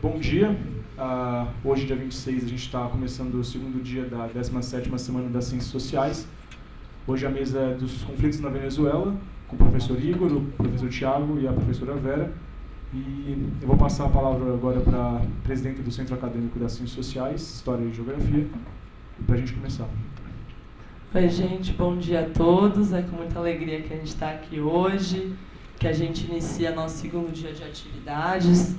Bom dia. Hoje, dia 26, a gente está começando o segundo dia da 17ª Semana das Ciências Sociais. Hoje a mesa é dos conflitos na Venezuela, com o professor Igor, o professor Tiago e a professora Vera. E eu vou passar a palavra agora para a presidenta do Centro Acadêmico das Ciências Sociais, História e Geografia, para a gente começar. Oi, gente, bom dia a todos. É com muita alegria que a gente está aqui hoje, que a gente inicia nosso segundo dia de atividades.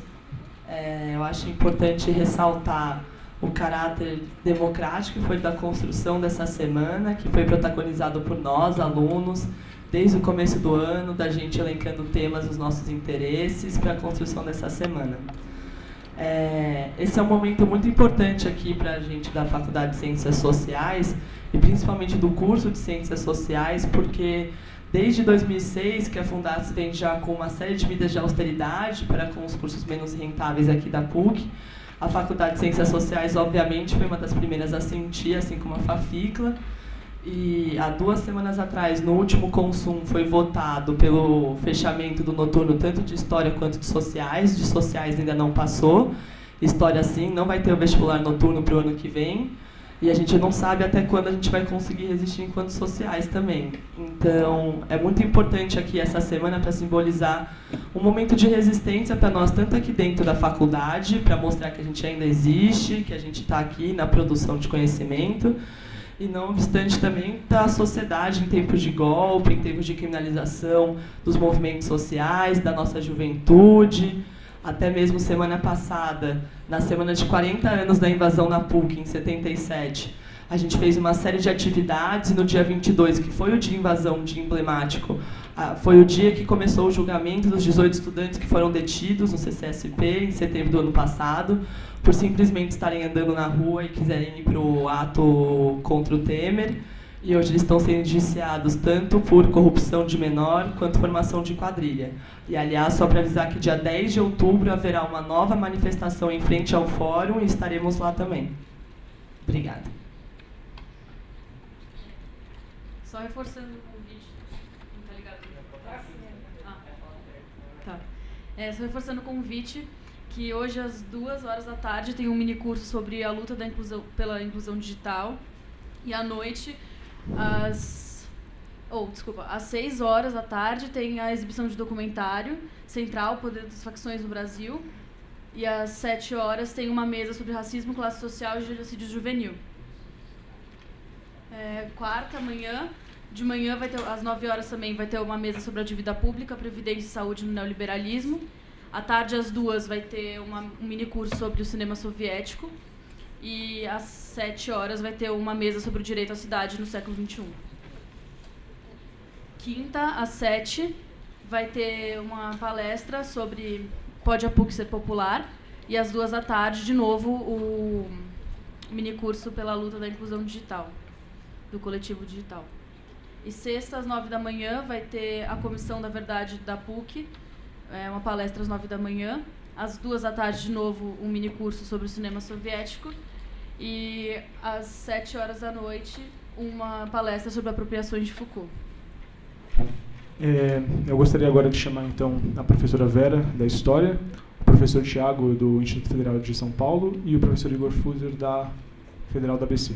Eu acho importante ressaltar o caráter democrático que foi da construção dessa semana, que foi protagonizado por nós, alunos, desde o começo do ano, da gente elencando temas dos nossos interesses para a construção dessa semana. Esse é um momento muito importante aqui para a gente da Faculdade de Ciências Sociais, e principalmente do curso de Ciências Sociais, porque desde 2006 que a Fundacts vem já com uma série de medidas de austeridade para com os cursos menos rentáveis aqui da PUC. A Faculdade de Ciências Sociais, obviamente, foi uma das primeiras a sentir, assim como a FAFICLA. E há 2 semanas atrás, no último Consum, foi votado pelo fechamento do noturno, tanto de História quanto de Sociais. De Sociais ainda não passou. História, sim, não vai ter o vestibular noturno para o ano que vem. E a gente não sabe até quando a gente vai conseguir resistir enquanto sociais também. Então, é muito importante aqui essa semana para simbolizar um momento de resistência para nós, tanto aqui dentro da faculdade, para mostrar que a gente ainda existe, que a gente está aqui na produção de conhecimento, e não obstante também da sociedade em tempos de golpe, em tempos de criminalização dos movimentos sociais, da nossa juventude. Até mesmo semana passada, na semana de 40 anos da invasão na PUC, em 77, a gente fez uma série de atividades, e no dia 22, que foi o dia de invasão, um dia emblemático, foi o dia que começou o julgamento dos 18 estudantes que foram detidos no CCSP, em setembro do ano passado, por simplesmente estarem andando na rua e quiserem ir para o ato contra o Temer. E hoje eles estão sendo indiciados tanto por corrupção de menor quanto formação de quadrilha. E, aliás, só para avisar que dia 10 de outubro haverá uma nova manifestação em frente ao fórum e estaremos lá também. Obrigada. Só reforçando o convite. Não tá ligado? Só reforçando o convite, que hoje às 14h tem um minicurso sobre a luta pela inclusão digital. E à noite, às 18h, tem a exibição de documentário Central, Poder das Facções no Brasil. E às 19h tem uma mesa sobre racismo, classe social e genocídio juvenil. Quarta, de manhã, às 9h também, vai ter uma mesa sobre a dívida pública, previdência e saúde no neoliberalismo. À tarde, às 2h, vai ter um minicurso sobre o cinema soviético. E às 7h vai ter uma mesa sobre o direito à cidade no século XXI. Quinta, às 7h, vai ter uma palestra sobre Pode a PUC ser popular? E às 14h, de novo, o minicurso pela luta da inclusão digital, do coletivo digital. E sexta, às 9h, vai ter a Comissão da Verdade da PUC, uma palestra às 9h. Às 14h, de novo, um minicurso sobre o cinema soviético. E às 19h, uma palestra sobre apropriações de Foucault. Eu gostaria agora de chamar, então, a professora Vera, da História, o professor Tiago, do Instituto Federal de São Paulo, e o professor Igor Fuser, da Federal da ABC.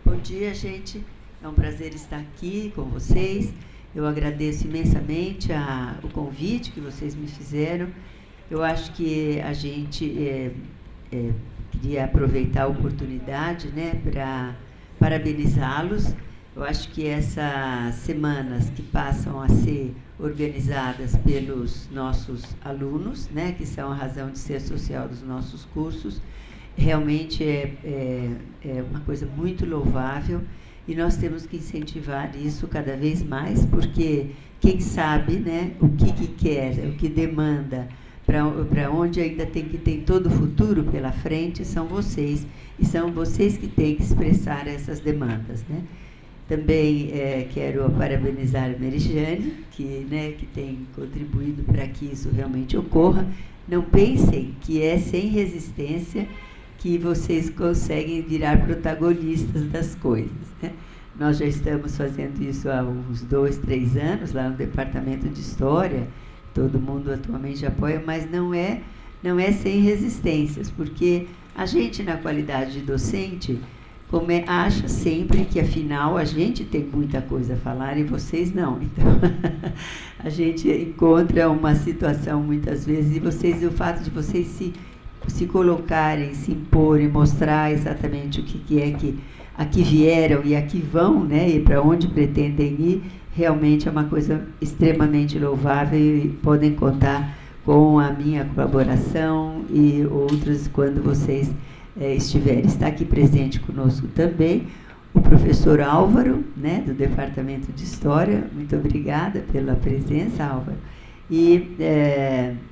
Bom dia, gente. É um prazer estar aqui com vocês. Eu agradeço imensamente o convite que vocês me fizeram. Eu acho que a gente queria aproveitar a oportunidade, né, para parabenizá-los. Eu acho que essas semanas que passam a ser organizadas pelos nossos alunos, né, que são a razão de ser social dos nossos cursos, realmente é uma coisa muito louvável. e nós temos que incentivar isso cada vez mais, porque quem sabe, né, o que quer, o que demanda, para onde ainda tem todo o futuro pela frente, são vocês, e são vocês que têm que expressar essas demandas, né? Também quero parabenizar a Merigiane, que tem contribuído para que isso realmente ocorra. Não pensem que é sem resistência que vocês conseguem virar protagonistas das coisas, né? Nós já estamos fazendo isso há uns 2, 3 anos, lá no Departamento de História. Todo mundo atualmente apoia, mas não é sem resistências, porque a gente, na qualidade de docente, acha sempre que, afinal, a gente tem muita coisa a falar e vocês não. Então, a gente encontra uma situação, muitas vezes, e o fato de vocês se colocarem, se imporem, mostrar exatamente o que é que aqui vieram e aqui vão, né, e para onde pretendem ir, realmente é uma coisa extremamente louvável, e podem contar com a minha colaboração e outras quando vocês estiverem. Está aqui presente conosco também o professor Álvaro, né, do Departamento de História. Muito obrigada pela presença, Álvaro. E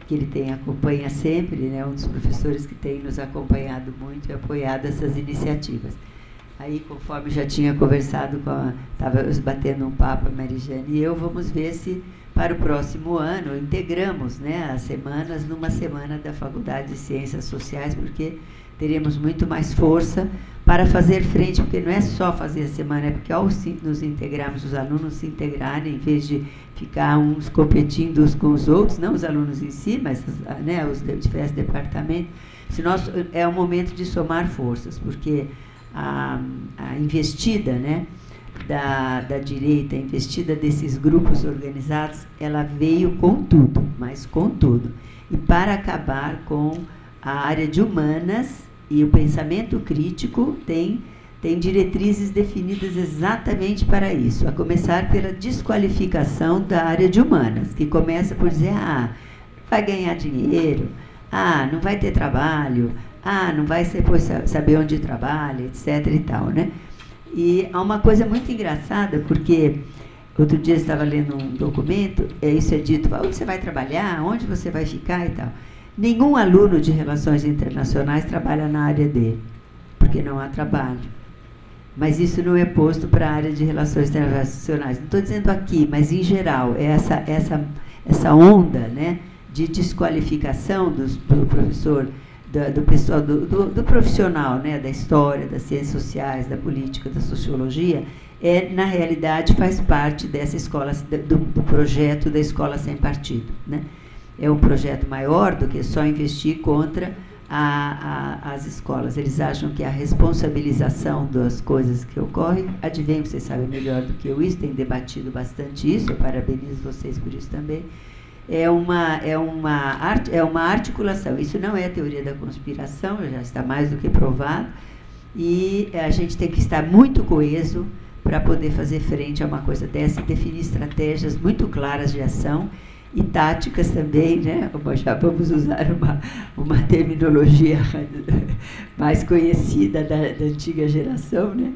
que ele acompanha sempre, né, um dos professores que tem nos acompanhado muito e apoiado essas iniciativas. Aí, conforme já tinha conversado estava batendo um papo a Merigiane e eu, vamos ver se para o próximo ano integramos, né, as semanas numa semana da Faculdade de Ciências Sociais, porque teremos muito mais força para fazer frente, porque não é só fazer a semana, é porque ao nos integrarmos, os alunos se integrarem, em vez de ficar uns competindo uns com os outros, não os alunos em si, mas, né, os diferentes departamentos, é o momento de somar forças, porque a investida, né, da direita, a investida desses grupos organizados, ela veio com tudo, mas com tudo. E para acabar com a área de humanas, e o pensamento crítico tem diretrizes definidas exatamente para isso, a começar pela desqualificação da área de humanas, que começa por dizer, vai ganhar dinheiro, não vai ter trabalho, não vai saber onde trabalha, etc. e tal, né? E há uma coisa muito engraçada, porque outro dia eu estava lendo um documento, isso é dito, onde você vai trabalhar, onde você vai ficar e tal. Nenhum aluno de Relações Internacionais trabalha na área dele, porque não há trabalho. Mas isso não é posto para a área de Relações Internacionais. Não estou dizendo aqui, mas em geral, é essa onda, né, de desqualificação do professor, do pessoal, do profissional, né, da história, das ciências sociais, da política, da sociologia, na realidade faz parte dessa escola, do projeto da Escola Sem Partido, né? É um projeto maior do que só investir contra as escolas. Eles acham que a responsabilização das coisas que ocorrem, adivinhem, vocês sabem melhor do que eu isso, tem debatido bastante isso, eu parabenizo vocês por isso também, é uma articulação. Isso não é teoria da conspiração, já está mais do que provado, e a gente tem que estar muito coeso para poder fazer frente a uma coisa dessa e definir estratégias muito claras de ação e táticas também, né? Já vamos usar uma terminologia mais conhecida da antiga geração, né?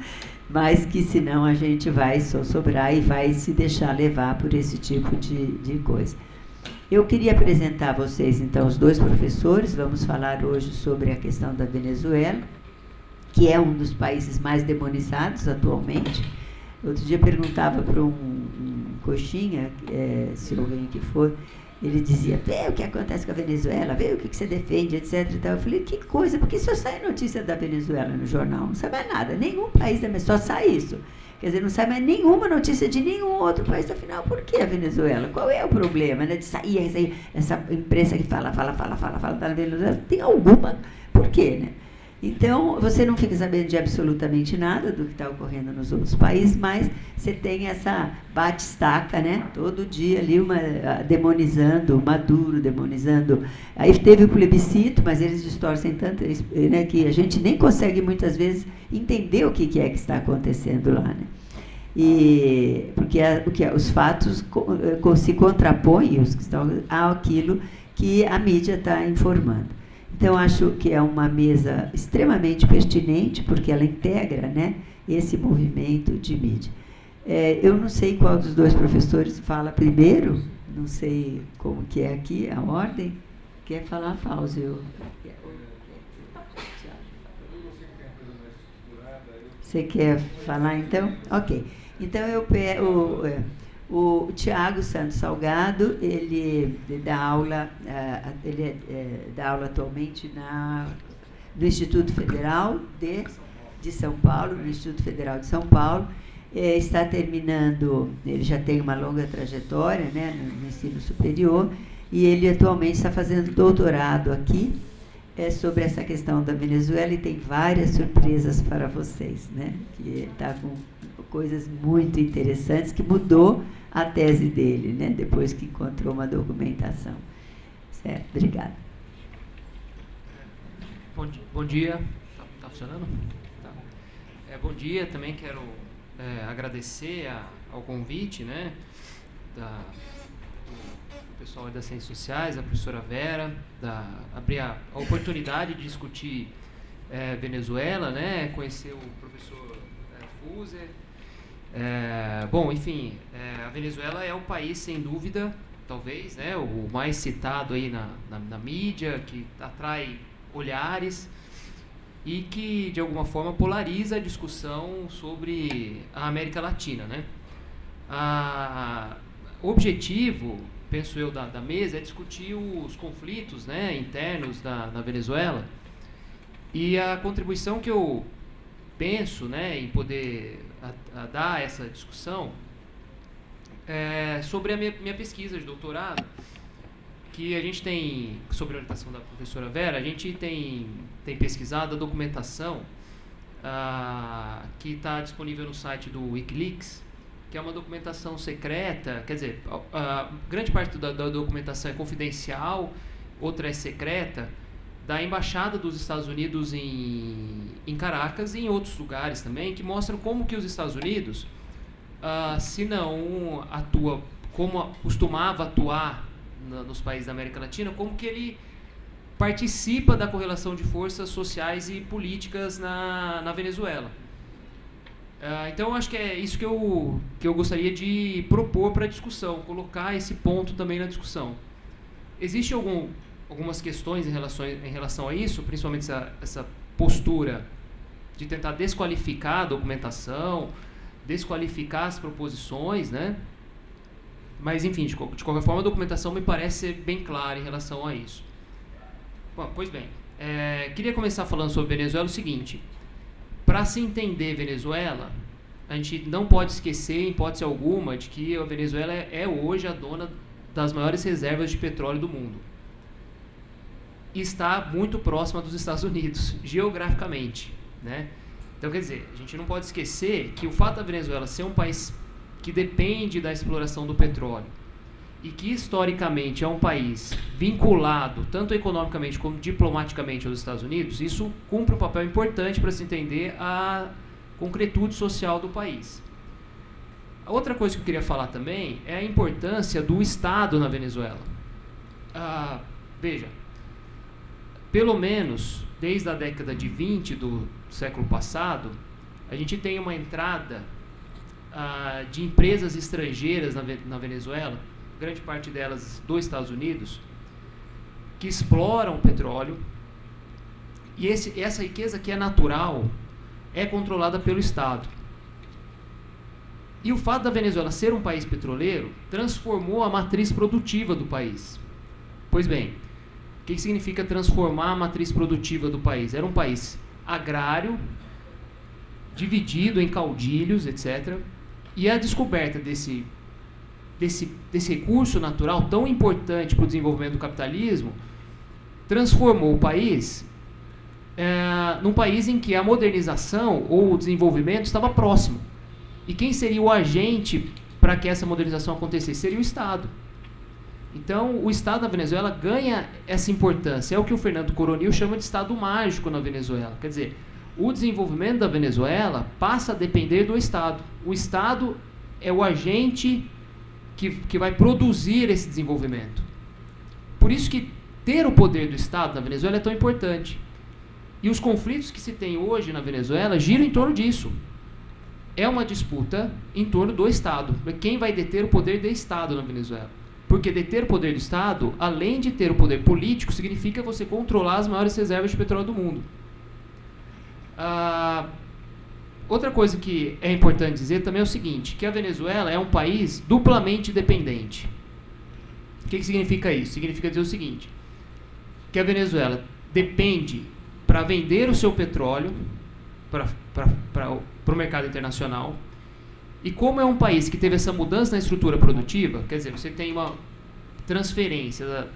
Mas que senão a gente vai só sobrar e vai se deixar levar por esse tipo de coisa. Eu queria apresentar a vocês, então, os dois professores. Vamos falar hoje sobre a questão da Venezuela, que é um dos países mais demonizados atualmente. Outro dia perguntava para um coxinha, se alguém que for, ele dizia, vê o que acontece com a Venezuela, vê o que você defende, etc. E tal. Eu falei, que coisa, porque só sai notícia da Venezuela no jornal, não sai mais nada, nenhum país da só sai isso. Quer dizer, não sai mais nenhuma notícia de nenhum outro país. Afinal, por que a Venezuela? Qual é o problema, né, de sair essa imprensa que fala da Venezuela? Tem alguma? Por quê, né? Então, você não fica sabendo de absolutamente nada do que está ocorrendo nos outros países, mas você tem essa bate-estaca, né? Todo dia ali, demonizando Maduro, demonizando... Aí teve o plebiscito, mas eles distorcem tanto, né, que a gente nem consegue, muitas vezes, entender o que é que está acontecendo lá, né? Porque os fatos se contrapõem àquilo que a mídia está informando. Então, acho que é uma mesa extremamente pertinente, porque ela integra, né, esse movimento de mídia. Eu não sei qual dos dois professores fala primeiro, não sei como que é aqui a ordem. Quer falar, Fáuzio? Você quer falar, então? Ok. Então, o Tiago Santos Salgado, ele dá aula atualmente no Instituto Federal de São Paulo, no Instituto Federal de São Paulo. Está terminando, ele já tem uma longa trajetória, né, no ensino superior, e ele atualmente está fazendo doutorado aqui sobre essa questão da Venezuela, e tem várias surpresas para vocês, né? Que ele está com coisas muito interessantes, que mudou a tese dele, né? Depois que encontrou uma documentação. Certo? Obrigada. Bom dia. Tá funcionando? Tá. Bom dia. Também quero agradecer ao convite, né, do pessoal das Ciências Sociais, a professora Vera, abrir a oportunidade de discutir Venezuela, né, conhecer o professor Fuser. Bom, enfim, a Venezuela é o país, sem dúvida, talvez, né, o mais citado aí na mídia, que atrai olhares e que, de alguma forma, polariza a discussão sobre a América Latina, né? O objetivo, penso eu, da mesa é discutir os conflitos, né, internos da Venezuela, e a contribuição que eu penso, né, em poder dar a essa discussão sobre a minha pesquisa de doutorado, que a gente tem, sobre a orientação da professora Vera, a gente tem pesquisado a documentação que está disponível no site do Wikileaks, que é uma documentação secreta, quer dizer, grande parte da documentação é confidencial, outra é secreta, da Embaixada dos Estados Unidos em Caracas e em outros lugares também, que mostram como que os Estados Unidos, se não atua como costumava atuar nos países da América Latina, como que ele participa da correlação de forças sociais e políticas na Venezuela. Então, acho que é isso que eu gostaria de propor para a discussão, colocar esse ponto também na discussão. Existem algumas questões em relação a isso, principalmente essa postura de tentar desqualificar a documentação, desqualificar as proposições, né? Mas, enfim, de qualquer forma, a documentação me parece ser bem clara em relação a isso. Bom, pois bem, queria começar falando sobre Venezuela o seguinte: para se entender Venezuela, a gente não pode esquecer, em hipótese alguma, de que a Venezuela é hoje a dona das maiores reservas de petróleo do mundo. E está muito próxima dos Estados Unidos, geograficamente, né? Então, quer dizer, a gente não pode esquecer que o fato da Venezuela ser um país que depende da exploração do petróleo e que historicamente é um país vinculado tanto economicamente como diplomaticamente aos Estados Unidos, isso cumpre um papel importante para se entender a concretude social do país. A outra coisa que eu queria falar também é a importância do Estado na Venezuela. Veja, pelo menos desde a década de 20 do século passado, a gente tem uma entrada de empresas estrangeiras na Venezuela, grande parte delas dos Estados Unidos, que exploram o petróleo, e essa riqueza que é natural é controlada pelo Estado. E o fato da Venezuela ser um país petroleiro transformou a matriz produtiva do país. Pois bem, o que significa transformar a matriz produtiva do país? Era um país agrário, dividido em caudilhos, etc., e a descoberta desse recurso natural tão importante para o desenvolvimento do capitalismo transformou o país num país em que a modernização ou o desenvolvimento estava próximo. E quem seria o agente para que essa modernização acontecesse? Seria o Estado. Então, o Estado na Venezuela ganha essa importância. É o que o Fernando Coronil chama de Estado mágico na Venezuela. Quer dizer, o desenvolvimento da Venezuela passa a depender do Estado. O Estado é o agente que vai produzir esse desenvolvimento. Por isso que ter o poder do Estado na Venezuela é tão importante. E os conflitos que se tem hoje na Venezuela giram em torno disso. é uma disputa em torno do Estado. Quem vai deter o poder de Estado na Venezuela? Porque deter o poder do Estado, além de ter o poder político, significa você controlar as maiores reservas de petróleo do mundo. Outra coisa que é importante dizer também é o seguinte, que a Venezuela é um país duplamente dependente. O que significa isso? Significa dizer o seguinte, que a Venezuela depende para vender o seu petróleo para o mercado internacional. E como é um país que teve essa mudança na estrutura produtiva, quer dizer, você tem uma transferência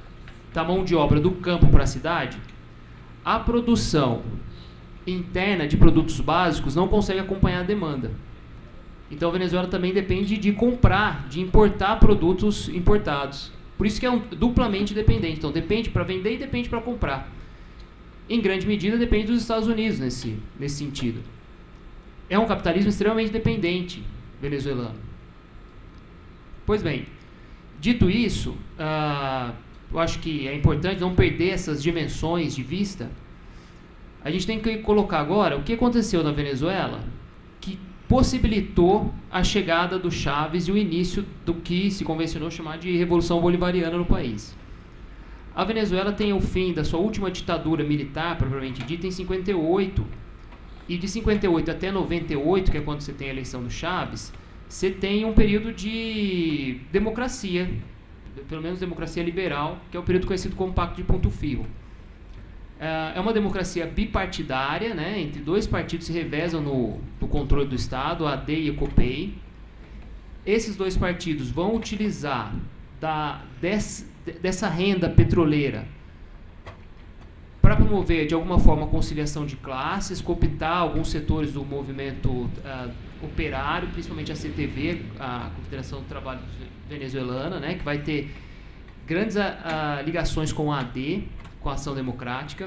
da mão de obra do campo para a cidade, a produção interna de produtos básicos não consegue acompanhar a demanda. Então a Venezuela também depende de comprar, de importar produtos importados. Por isso que é duplamente dependente. Então depende para vender e depende para comprar. Em grande medida depende dos Estados Unidos nesse sentido. É um capitalismo extremamente dependente venezuelano. Pois bem, dito isso, eu acho que é importante não perder essas dimensões de vista. A gente tem que colocar agora o que aconteceu na Venezuela que possibilitou a chegada do Chávez e o início do que se convencionou chamar de Revolução Bolivariana no país. A Venezuela tem o fim da sua última ditadura militar, propriamente dita, em 58. E de 58 até 98, que é quando você tem a eleição do Chávez, você tem um período de democracia, pelo menos democracia liberal, que é o período conhecido como Pacto de Punto Fijo. É uma democracia bipartidária, né, entre dois partidos que se revezam no controle do Estado, a AD e a COPEI. Esses dois partidos vão utilizar dessa renda petroleira para promover, de alguma forma, a conciliação de classes, cooptar alguns setores do movimento operário, principalmente a CTV, a Confederação do Trabalho Venezuelana, né, que vai ter grandes ligações com a AD, com a Ação Democrática,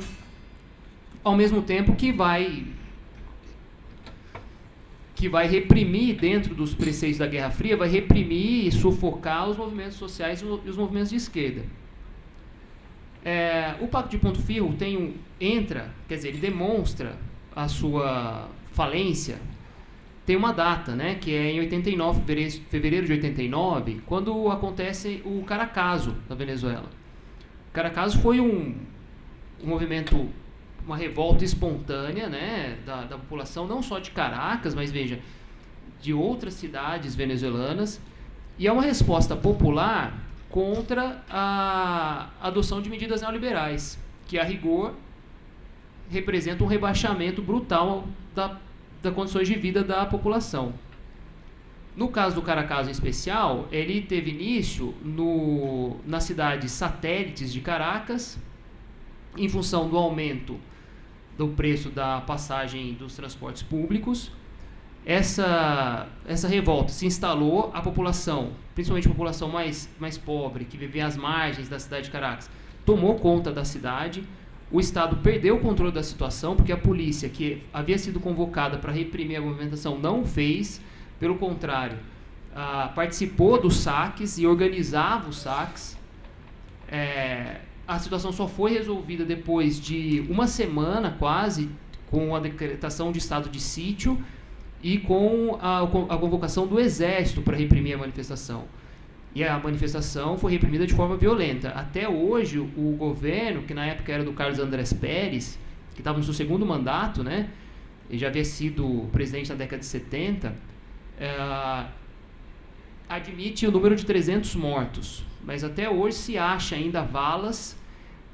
ao mesmo tempo que vai reprimir, dentro dos preceitos da Guerra Fria, vai reprimir e sufocar os movimentos sociais e os movimentos de esquerda. O Pacto de Ponto Fijo ele demonstra a sua falência. Tem uma data, né, que é em 89, fevereiro de 89, quando acontece o Caracazo na Venezuela. O Caracazo foi um movimento, uma revolta espontânea, né, da população, não só de Caracas, mas veja, de outras cidades venezuelanas, e é uma resposta popular contra a adoção de medidas neoliberais, que a rigor representa um rebaixamento brutal das condições de vida da população. No caso do Caracazo em especial, ele teve início nas cidades satélites de Caracas, em função do aumento do preço da passagem dos transportes públicos. Essa revolta se instalou, a população, principalmente a população mais pobre, que vivia às margens da cidade de Caracas, tomou conta da cidade. O Estado perdeu o controle da situação, porque a polícia, que havia sido convocada para reprimir a movimentação, não o fez. Pelo contrário, participou dos saques e organizava os saques. A situação só foi resolvida depois de uma semana, quase, com a decretação de estado de sítio e com a convocação do Exército para reprimir a manifestação. E a manifestação foi reprimida de forma violenta. Até hoje, o governo, que na época era do Carlos Andrés Pérez, que estava no seu segundo mandato, né, ele já havia sido presidente na década de 70, admite o número de 300 mortos. Mas até hoje se acha ainda valas,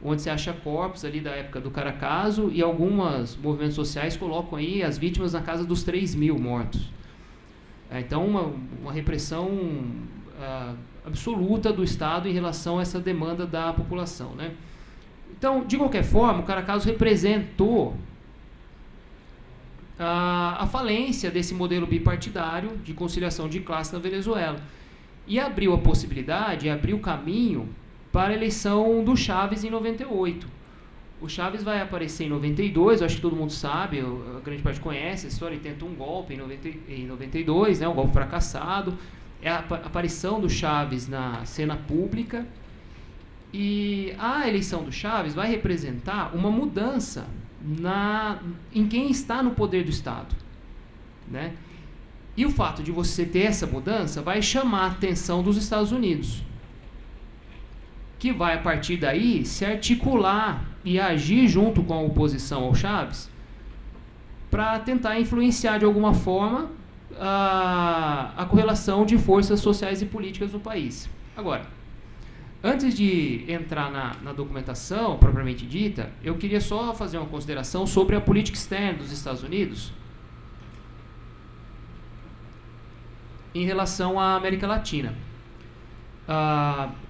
onde se acha corpos ali da época do Caracazo, e alguns movimentos sociais colocam aí as vítimas na casa dos 3.000 mortos. Então, uma repressão absoluta do Estado em relação a essa demanda da população, né? Então, de qualquer forma, o Caracazo representou a falência desse modelo bipartidário de conciliação de classe na Venezuela. E abriu a possibilidade, abriu o caminho para a eleição do Chávez em 98. O Chávez vai aparecer em 92, eu acho que todo mundo sabe, a grande parte conhece a história, ele tenta um golpe em 92, né, um golpe fracassado. É a aparição do Chávez na cena pública. E a eleição do Chávez vai representar uma mudança em quem está no poder do Estado, né? E o fato de você ter essa mudança vai chamar a atenção dos Estados Unidos, que vai, a partir daí, se articular e agir junto com a oposição ao Chávez para tentar influenciar de alguma forma a correlação de forças sociais e políticas no país. Agora, antes de entrar na documentação propriamente dita, eu queria só fazer uma consideração sobre a política externa dos Estados Unidos em relação à América Latina.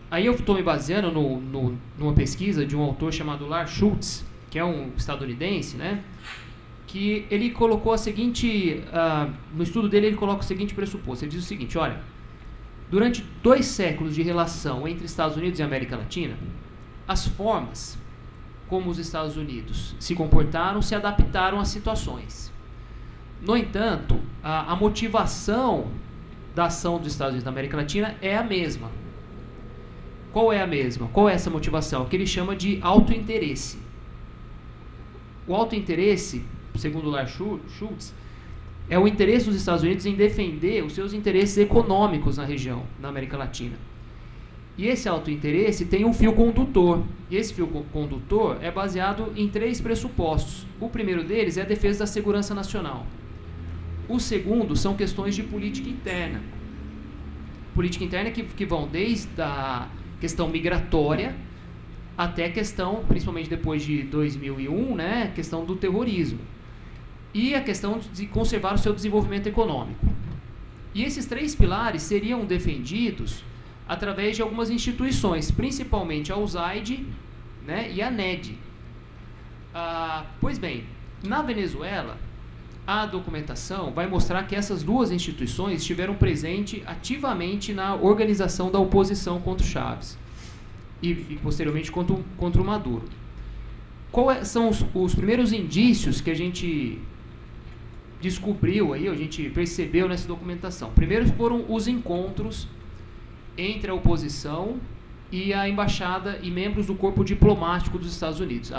Aí eu estou me baseando numa pesquisa de um autor chamado Lars Schultz, que é um estadunidense, né, que ele colocou a seguinte, no estudo dele ele coloca o seguinte pressuposto, ele diz o seguinte: olha, durante 2 séculos de relação entre Estados Unidos e América Latina, as formas como os Estados Unidos se comportaram se adaptaram às situações. No entanto, a motivação da ação dos Estados Unidos na América Latina é a mesma. Qual é a mesma? Qual é essa motivação? O que ele chama de autointeresse. O autointeresse, segundo Lars Schultz, é o interesse dos Estados Unidos em defender os seus interesses econômicos na região, na América Latina. E esse autointeresse tem um fio condutor. E esse fio condutor é baseado em 3 pressupostos. O primeiro deles é a defesa da segurança nacional. O segundo são questões de política interna. Política interna que vão desde a questão migratória até a questão, principalmente depois de 2001, né, a questão do terrorismo. E a questão de conservar o seu desenvolvimento econômico. E esses 3 pilares seriam defendidos através de algumas instituições, principalmente a USAID, né, e a NED. Pois bem, na Venezuela, a documentação vai mostrar que essas 2 instituições estiveram presentes ativamente na organização da oposição contra o Chávez e posteriormente contra o Maduro. Quais são os primeiros indícios que a gente descobriu aí, a gente percebeu nessa documentação? Primeiro foram os encontros entre a oposição e a embaixada e membros do corpo diplomático dos Estados Unidos.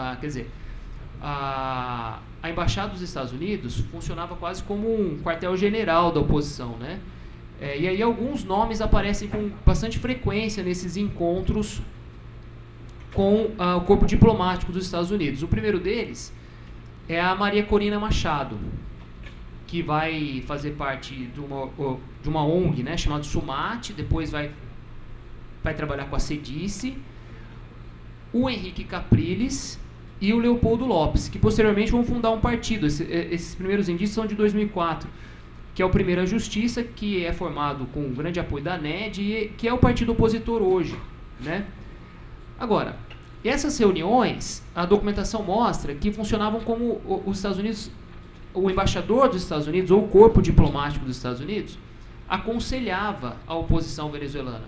A embaixada dos Estados Unidos funcionava quase como um quartel-general da oposição, né? E aí alguns nomes aparecem com bastante frequência nesses encontros com o corpo diplomático dos Estados Unidos. O primeiro deles é a Maria Corina Machado, que vai fazer parte de uma ONG, né, chamada SUMAT, depois vai trabalhar com a CEDICE, o Henrique Capriles e o Leopoldo Lopes, que posteriormente vão fundar um partido. Esses primeiros indícios são de 2004, que é o Primeira Justiça, que é formado com um grande apoio da NED, e que é o partido opositor hoje, né? Agora, essas reuniões, a documentação mostra que funcionavam como os Estados Unidos, o embaixador dos Estados Unidos, ou o corpo diplomático dos Estados Unidos, aconselhava a oposição venezuelana.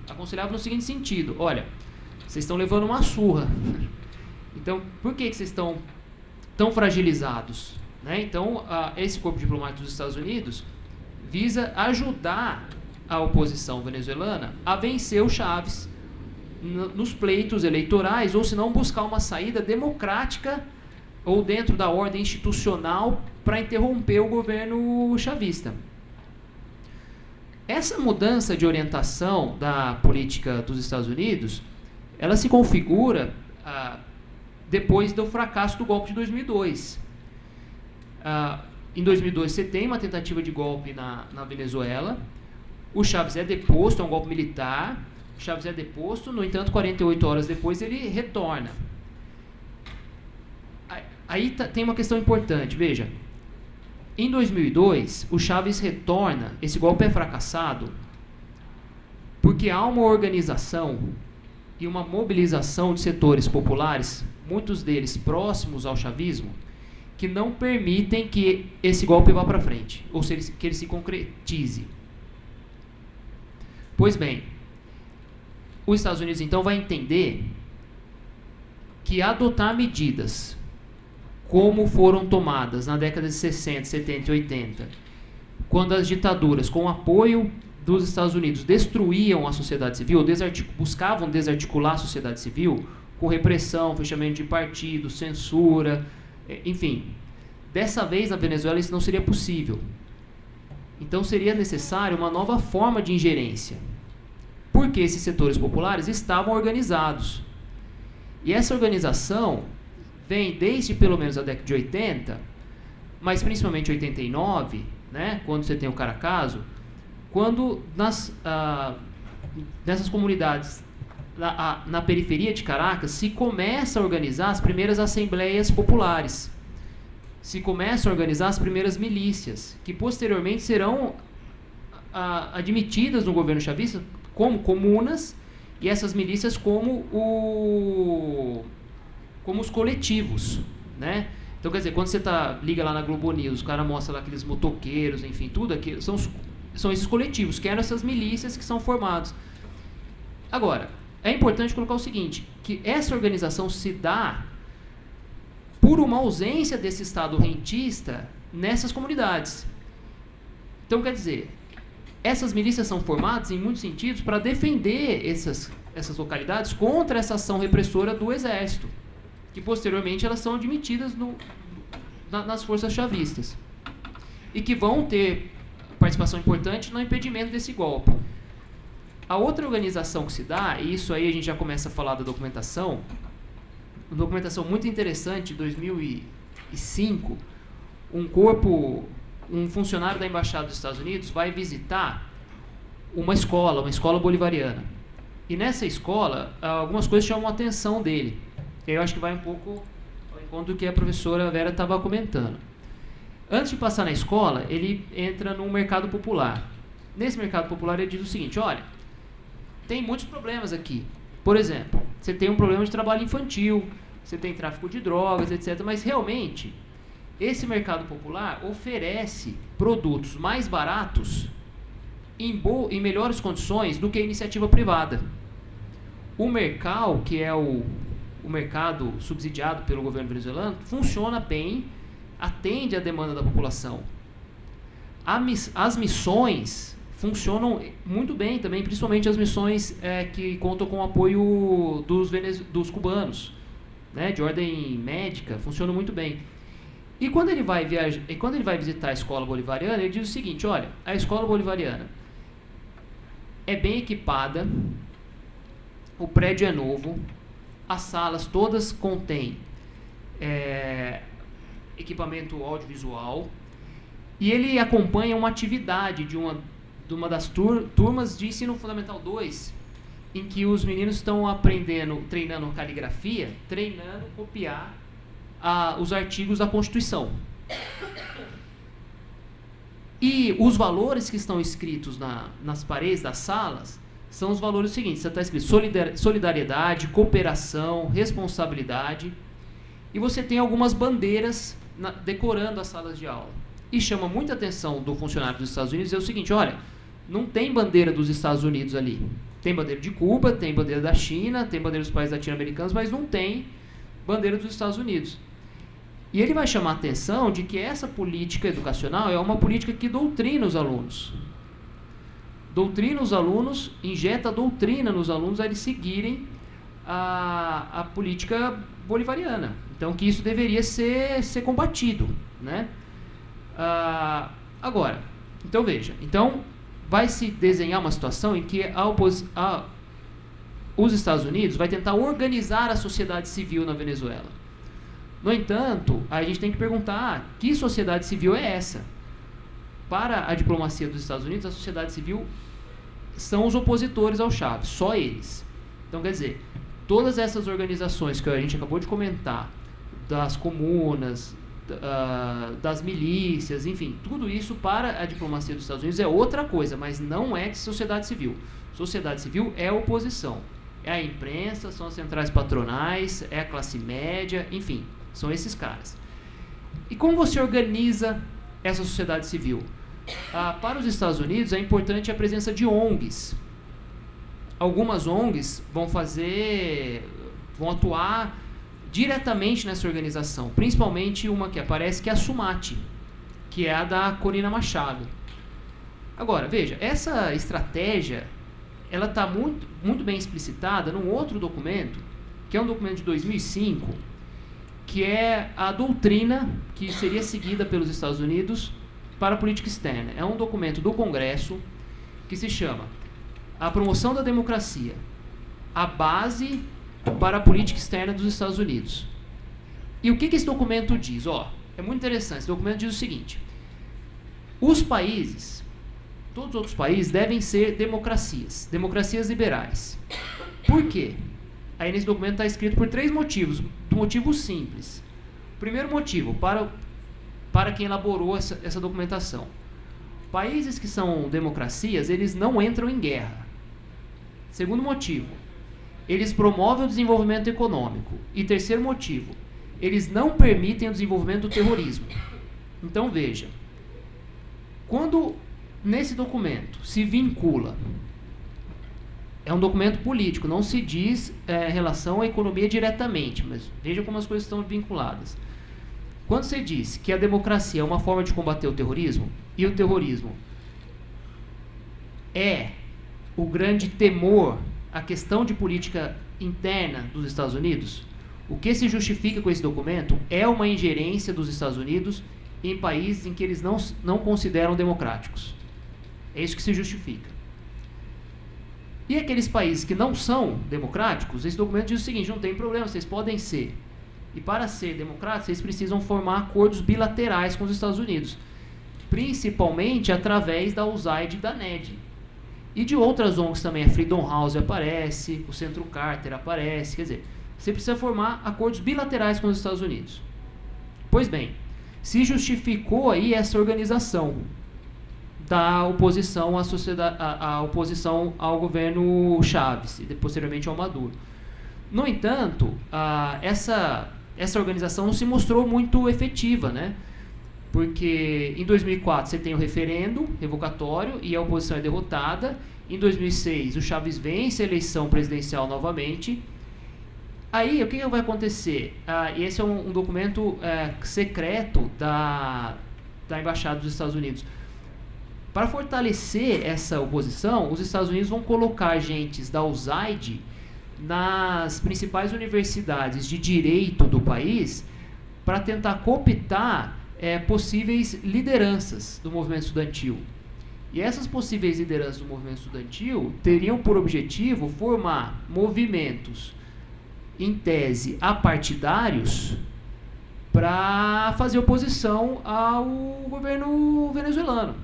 Aconselhava no seguinte sentido: olha, vocês estão levando uma surra. Então, por que vocês estão tão fragilizados? Né? Então, esse corpo diplomático dos Estados Unidos visa ajudar a oposição venezuelana a vencer o Chávez nos pleitos eleitorais, ou se não buscar uma saída democrática ou dentro da ordem institucional para interromper o governo chavista. Essa mudança de orientação da política dos Estados Unidos, ela se configura depois do fracasso do golpe de 2002. Em 2002 você tem uma tentativa de golpe na Venezuela, o Chávez é deposto, é um golpe militar, o Chávez é deposto, no entanto 48 horas depois ele retorna. Aí tem uma questão importante, veja, em 2002 o Chávez retorna, esse golpe é fracassado porque há uma organização e uma mobilização de setores populares, muitos deles próximos ao chavismo, que não permitem que esse golpe vá para frente, ou seja, que ele se concretize. Pois bem, os Estados Unidos então vai entender que adotar medidas como foram tomadas na década de 60, 70 e 80, quando as ditaduras, com o apoio dos Estados Unidos, destruíam a sociedade civil, buscavam desarticular a sociedade civil, com repressão, fechamento de partidos, censura, enfim. Dessa vez, na Venezuela, isso não seria possível. Então seria necessário uma nova forma de ingerência, porque esses setores populares estavam organizados. E essa organização vem desde pelo menos a década de 80, mas principalmente 89, né, quando você tem o Caracaso, quando nessas comunidades na periferia de Caracas se começa a organizar as primeiras assembleias populares, se começam a organizar as primeiras milícias, que posteriormente serão admitidas no governo chavista como comunas, e essas milícias como os coletivos, né? Então, quer dizer, quando você liga lá na Globo News, o cara mostra lá aqueles motoqueiros, enfim, tudo aquilo, são esses coletivos, que eram essas milícias que são formados. Agora, é importante colocar o seguinte, que essa organização se dá por uma ausência desse Estado rentista nessas comunidades. Então, quer dizer, essas milícias são formadas, em muitos sentidos, para defender essas localidades contra essa ação repressora do Exército, que posteriormente elas são admitidas nas forças chavistas, e que vão ter participação importante no impedimento desse golpe. A outra organização que se dá, e isso aí a gente já começa a falar da documentação, uma documentação muito interessante, de 2005, um funcionário da Embaixada dos Estados Unidos vai visitar uma escola bolivariana. E nessa escola, algumas coisas chamam a atenção dele. Eu acho que vai um pouco ao encontro do que a professora Vera estava comentando. Antes de passar na escola, ele entra num mercado popular. Nesse mercado popular, ele diz o seguinte: olha, tem muitos problemas aqui. Por exemplo, você tem um problema de trabalho infantil, você tem tráfico de drogas, etc. Mas realmente, esse mercado popular oferece produtos mais baratos em melhores condições do que a iniciativa privada. O Mercal, que é o mercado subsidiado pelo governo venezuelano, funciona bem, atende à demanda da população. As missões funcionam muito bem também, principalmente as missões que contam com o apoio dos cubanos, né, de ordem médica, funcionam muito bem. E quando ele vai visitar a escola bolivariana, ele diz o seguinte: olha, a escola bolivariana é bem equipada, o prédio é novo, as salas todas contêm equipamento audiovisual, e ele acompanha uma atividade de uma das turmas de ensino fundamental 2, em que os meninos estão treinando caligrafia, treinando copiar os artigos da Constituição. E os valores que estão escritos nas paredes das salas são os valores seguintes. Está escrito solidariedade, cooperação, responsabilidade. E você tem algumas bandeiras decorando as salas de aula. E chama muita atenção do funcionário dos Estados Unidos é o seguinte: olha, não tem bandeira dos Estados Unidos ali. Tem bandeira de Cuba, tem bandeira da China, tem bandeira dos países latino-americanos, mas não tem bandeira dos Estados Unidos. E ele vai chamar a atenção de que essa política educacional é uma política que doutrina os alunos. Doutrina os alunos, injeta doutrina nos alunos a eles seguirem a política bolivariana. Então, que isso deveria ser combatido, né? Agora, então veja, vai se desenhar uma situação em que os Estados Unidos vai tentar organizar a sociedade civil na Venezuela. No entanto, a gente tem que perguntar: que sociedade civil é essa? Para a diplomacia dos Estados Unidos, a sociedade civil são os opositores ao Chávez, só eles. Então, quer dizer, todas essas organizações que a gente acabou de comentar, das comunas, das milícias, enfim, tudo isso para a diplomacia dos Estados Unidos é outra coisa, mas não é de sociedade civil. Sociedade civil é a oposição, é a imprensa, são as centrais patronais, é a classe média, enfim, são esses caras. E como você organiza essa sociedade civil? Para os Estados Unidos é importante a presença de ONGs. Algumas ONGs vão atuar diretamente nessa organização, principalmente uma que aparece, que é a SUMAT, que é a da Corina Machado. Agora, veja, essa estratégia ela está muito, muito bem explicitada num outro documento, que é um documento de 2005, que é a doutrina que seria seguida pelos Estados Unidos para a política externa. É um documento do Congresso que se chama A Promoção da Democracia, a base para a política externa dos Estados Unidos. E o que esse documento diz? É muito interessante. Esse documento diz o seguinte: os países, todos os outros países, devem ser democracias liberais. Por quê? Aí nesse documento está escrito por 3 motivos, do motivo simples. Primeiro motivo, para quem elaborou essa documentação. Países que são democracias, eles não entram em guerra. Segundo motivo, eles promovem o desenvolvimento econômico. E terceiro motivo, eles não permitem o desenvolvimento do terrorismo. Então veja, quando nesse documento se vincula, é um documento político, não se diz relação à economia diretamente, mas veja como as coisas estão vinculadas. Quando você diz que a democracia é uma forma de combater o terrorismo, e o terrorismo é o grande temor, a questão de política interna dos Estados Unidos, o que se justifica com esse documento é uma ingerência dos Estados Unidos em países em que eles não consideram democráticos. É isso que se justifica. E aqueles países que não são democráticos, esse documento diz o seguinte: não tem problema, vocês podem ser. E para ser democráticos, vocês precisam formar acordos bilaterais com os Estados Unidos, principalmente através da USAID e da NED. E de outras ONGs também, a Freedom House aparece, o Centro Carter aparece, quer dizer, você precisa formar acordos bilaterais com os Estados Unidos. Pois bem, se justificou aí essa organização da oposição à sociedade, a oposição ao governo Chávez e posteriormente ao Maduro. No entanto, essa organização não se mostrou muito efetiva, né? Porque em 2004 você tem o referendo revocatório e a oposição é derrotada. Em 2006 o Chávez vence a eleição presidencial novamente. Aí o que vai acontecer? E esse é um documento secreto da Embaixada dos Estados Unidos. Para fortalecer essa oposição, os Estados Unidos vão colocar agentes da USAID nas principais universidades de direito do país para tentar cooptar possíveis lideranças do movimento estudantil. E essas possíveis lideranças do movimento estudantil teriam por objetivo formar movimentos, em tese, apartidários, para fazer oposição ao governo venezuelano.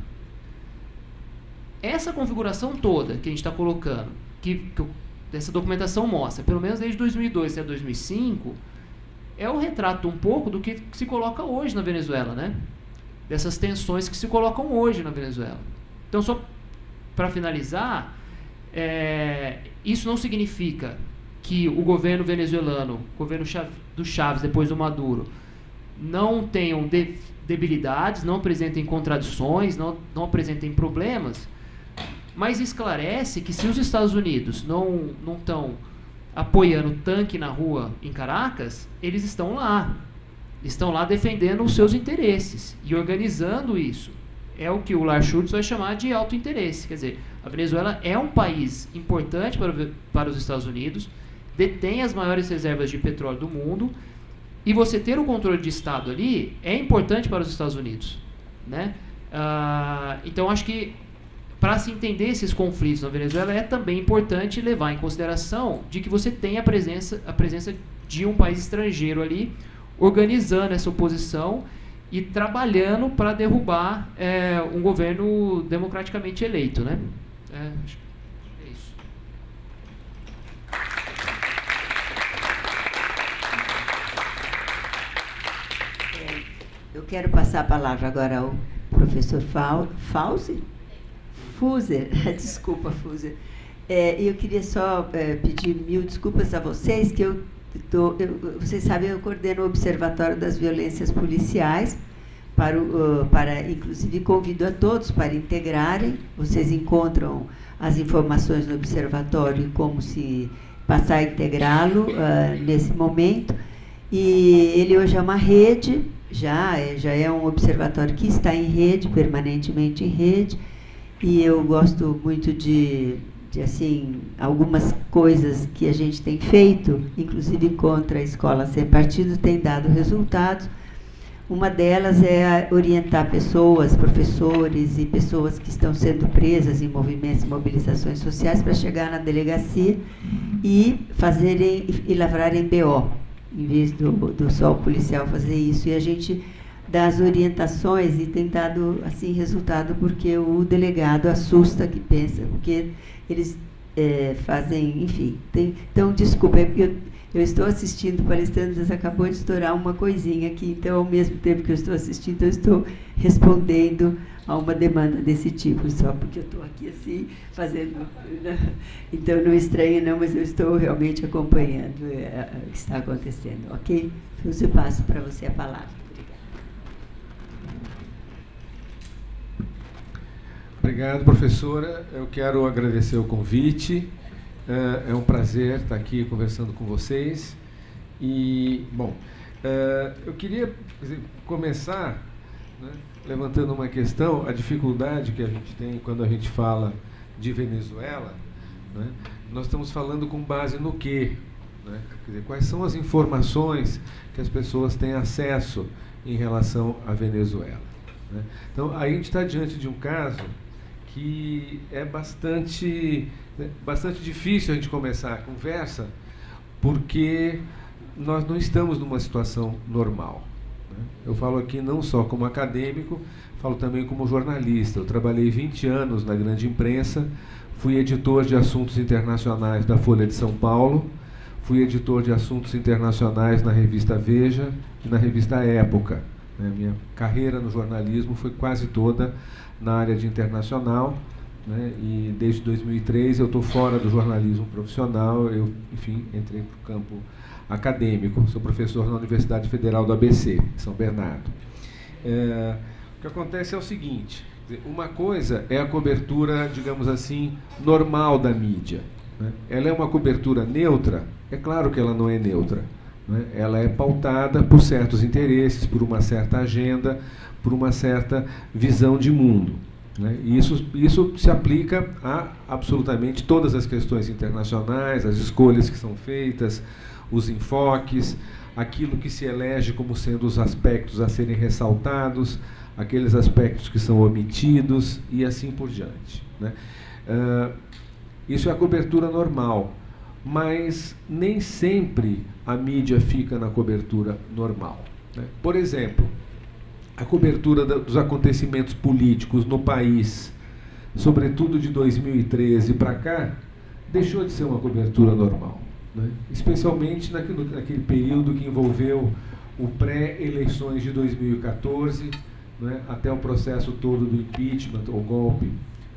Essa configuração toda que a gente está colocando, que essa documentação mostra, pelo menos desde 2002 até 2005, é um retrato um pouco do que se coloca hoje na Venezuela, né? Dessas tensões que se colocam hoje na Venezuela. Então, só para finalizar, isso não significa que o governo venezuelano, o governo do Chávez depois do Maduro, não tenham debilidades, não apresentem contradições, não apresentem problemas, mas esclarece que se os Estados Unidos não estão apoiando tanque na rua em Caracas, eles estão lá defendendo os seus interesses e organizando isso. É o que o Lars Schultz vai chamar de alto interesse. Quer dizer, a Venezuela é um país importante para os Estados Unidos, detém as maiores reservas de petróleo do mundo, e você ter o controle de Estado ali é importante para os Estados Unidos, né? Então, acho que para se entender esses conflitos na Venezuela é também importante levar em consideração de que você tem a presença de um país estrangeiro ali organizando essa oposição e trabalhando para derrubar um governo democraticamente eleito, né? Acho que é isso. Eu quero passar a palavra agora ao professor Fuser. Desculpa, Fuser. Eu queria só pedir 1000 desculpas a vocês, que vocês sabem, eu coordeno o Observatório das Violências Policiais, inclusive convido a todos para integrarem. Vocês encontram as informações no Observatório e como se passar a integrá-lo nesse momento. E ele hoje é uma rede, já é um observatório que está em rede, permanentemente em rede, e eu gosto muito de assim, algumas coisas que a gente tem feito, inclusive contra a escola sem partido, tem dado resultados. Uma delas é orientar pessoas, professores e pessoas que estão sendo presas em movimentos e mobilizações sociais para chegar na delegacia e lavrarem BO, em vez do só o policial fazer isso. E a gente dá as orientações e tem dado assim, resultado, porque o delegado assusta, que pensa, porque eles fazem, enfim. Então, desculpa, eu estou assistindo palestrando, mas acabou de estourar uma coisinha aqui, então, ao mesmo tempo que eu estou assistindo, eu estou respondendo a uma demanda desse tipo, só porque eu estou aqui assim, fazendo... Então, não estranhe não, mas eu estou realmente acompanhando o que está acontecendo, ok? Eu passo para você a palavra. Obrigado, professora. Eu quero agradecer o convite. É um prazer estar aqui conversando com vocês. E, bom, eu queria começar, né, levantando uma questão, a dificuldade que a gente tem quando a gente fala de Venezuela, né? Nós estamos falando com base no quê? Né? Quer dizer, quais são as informações que as pessoas têm acesso em relação à Venezuela, né? Então, aí a gente está diante de um caso que é bastante difícil a gente começar a conversa, porque nós não estamos numa situação normal, né? Eu falo aqui não só como acadêmico, falo também como jornalista. Eu trabalhei 20 anos na grande imprensa, fui editor de assuntos internacionais da Folha de São Paulo, fui editor de assuntos internacionais na revista Veja e na revista Época, né? Minha carreira no jornalismo foi quase toda na área de internacional, né? E desde 2003 eu estou fora do jornalismo profissional. Eu, enfim, entrei para o campo acadêmico. Sou professor na Universidade Federal do ABC, São Bernardo. O que acontece é o seguinte: uma coisa é a cobertura, digamos assim, normal da mídia, né? Ela é uma cobertura neutra? É claro que ela não é neutra, né? Ela é pautada por certos interesses, por uma certa agenda, por uma certa visão de mundo, né? E isso se aplica a absolutamente todas as questões internacionais, as escolhas que são feitas, os enfoques, aquilo que se elege como sendo os aspectos a serem ressaltados, aqueles aspectos que são omitidos e assim por diante, né? Isso é a cobertura normal, mas nem sempre a mídia fica na cobertura normal, né? Por exemplo, a cobertura dos acontecimentos políticos no país, sobretudo de 2013 para cá, deixou de ser uma cobertura normal, né? Especialmente naquele período que envolveu o pré-eleições de 2014, né, até o processo todo do impeachment, ou golpe,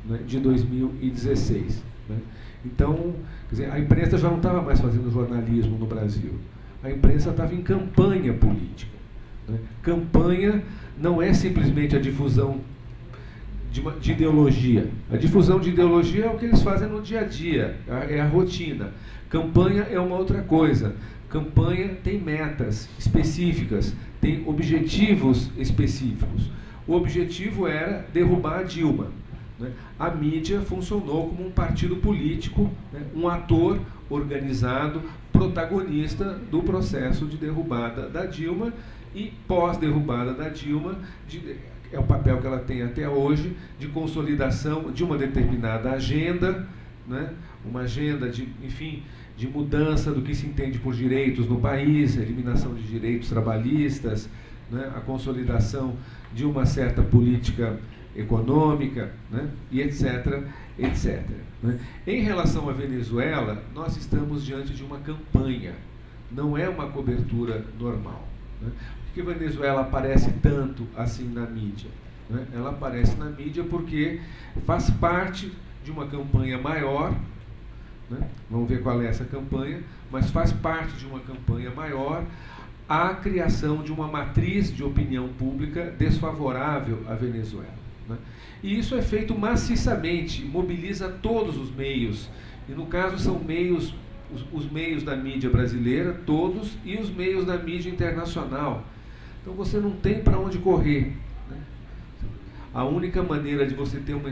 né, de 2016. Né? Então, quer dizer, a imprensa já não estava mais fazendo jornalismo no Brasil. A imprensa estava em campanha política, né? Campanha não é simplesmente a difusão de ideologia. A difusão de ideologia é o que eles fazem no dia a dia, é a rotina. Campanha é uma outra coisa. Campanha tem metas específicas, tem objetivos específicos. O objetivo era derrubar a Dilma, né? A mídia funcionou como um partido político, né? Um ator organizado, protagonista do processo de derrubada da Dilma e pós-derrubada da Dilma, é o papel que ela tem até hoje, de consolidação de uma determinada agenda, né? Uma agenda de, enfim, de mudança do que se entende por direitos no país, a eliminação de direitos trabalhistas, né? A consolidação de uma certa política econômica, né? E etc, etc. Né? Em relação à Venezuela, nós estamos diante de uma campanha, não é uma cobertura normal, né? Por que a Venezuela aparece tanto assim na mídia? Né? Ela aparece na mídia porque faz parte de uma campanha maior, né? Vamos ver qual é essa campanha, mas faz parte de uma campanha maior a criação de uma matriz de opinião pública desfavorável à Venezuela, né? E isso é feito maciçamente, mobiliza todos os meios, e no caso são meios, os meios da mídia brasileira, todos, e os meios da mídia internacional. Então você não tem para onde correr, né? A única maneira de você ter uma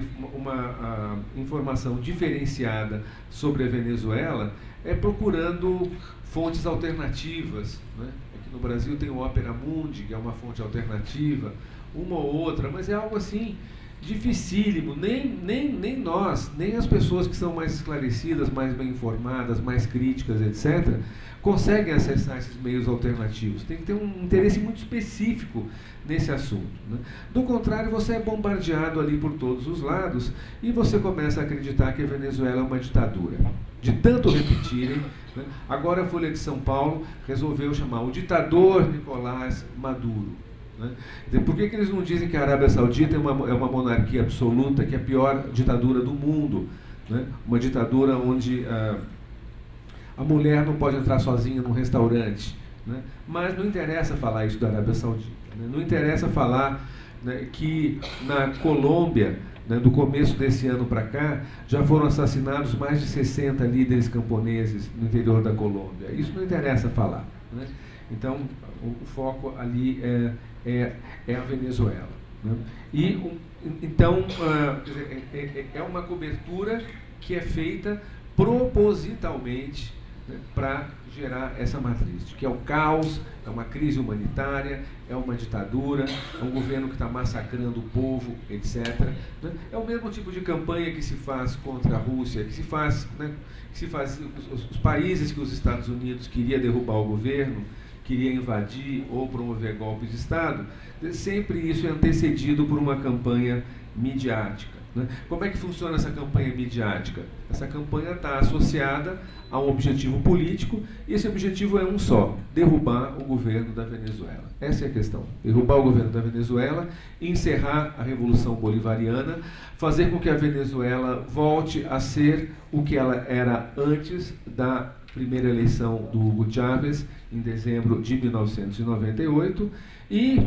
informação diferenciada sobre a Venezuela é procurando fontes alternativas, né? Aqui no Brasil tem o Opera Mundi, que é uma fonte alternativa, uma ou outra, mas é algo assim dificílimo. Nem nós, nem as pessoas que são mais esclarecidas, mais bem informadas, mais críticas, etc., conseguem acessar esses meios alternativos. Tem que ter um interesse muito específico nesse assunto, né? Do contrário, você é bombardeado ali por todos os lados e você começa a acreditar que a Venezuela é uma ditadura. De tanto repetirem, né? Agora a Folha de São Paulo resolveu chamar o ditador Nicolás Maduro, né? Por que eles não dizem que a Arábia Saudita é uma monarquia absoluta, que é a pior ditadura do mundo, né? Uma ditadura onde a mulher não pode entrar sozinha num restaurante, né? Mas não interessa falar isso da Arábia Saudita, né? Não interessa falar, né, que na Colômbia, né, do começo desse ano para cá, já foram assassinados mais de 60 líderes camponeses no interior da Colômbia. Isso não interessa falar, né? Então, o foco ali é a Venezuela, né? Então, é uma cobertura que é feita propositalmente, né, para gerar essa matriz, que é o caos, é uma crise humanitária, é uma ditadura, é um governo que está massacrando o povo, etc., né? É o mesmo tipo de campanha que se faz contra a Rússia, que se faz os países que os Estados Unidos queria derrubar o governo, queria invadir ou promover golpes de Estado, sempre isso é antecedido por uma campanha midiática, né? Como é que funciona essa campanha midiática? Essa campanha está associada a um objetivo político, e esse objetivo é um só: derrubar o governo da Venezuela. Essa é a questão: derrubar o governo da Venezuela, encerrar a Revolução Bolivariana, fazer com que a Venezuela volte a ser o que ela era antes da primeira eleição do Hugo Chávez, em dezembro de 1998, e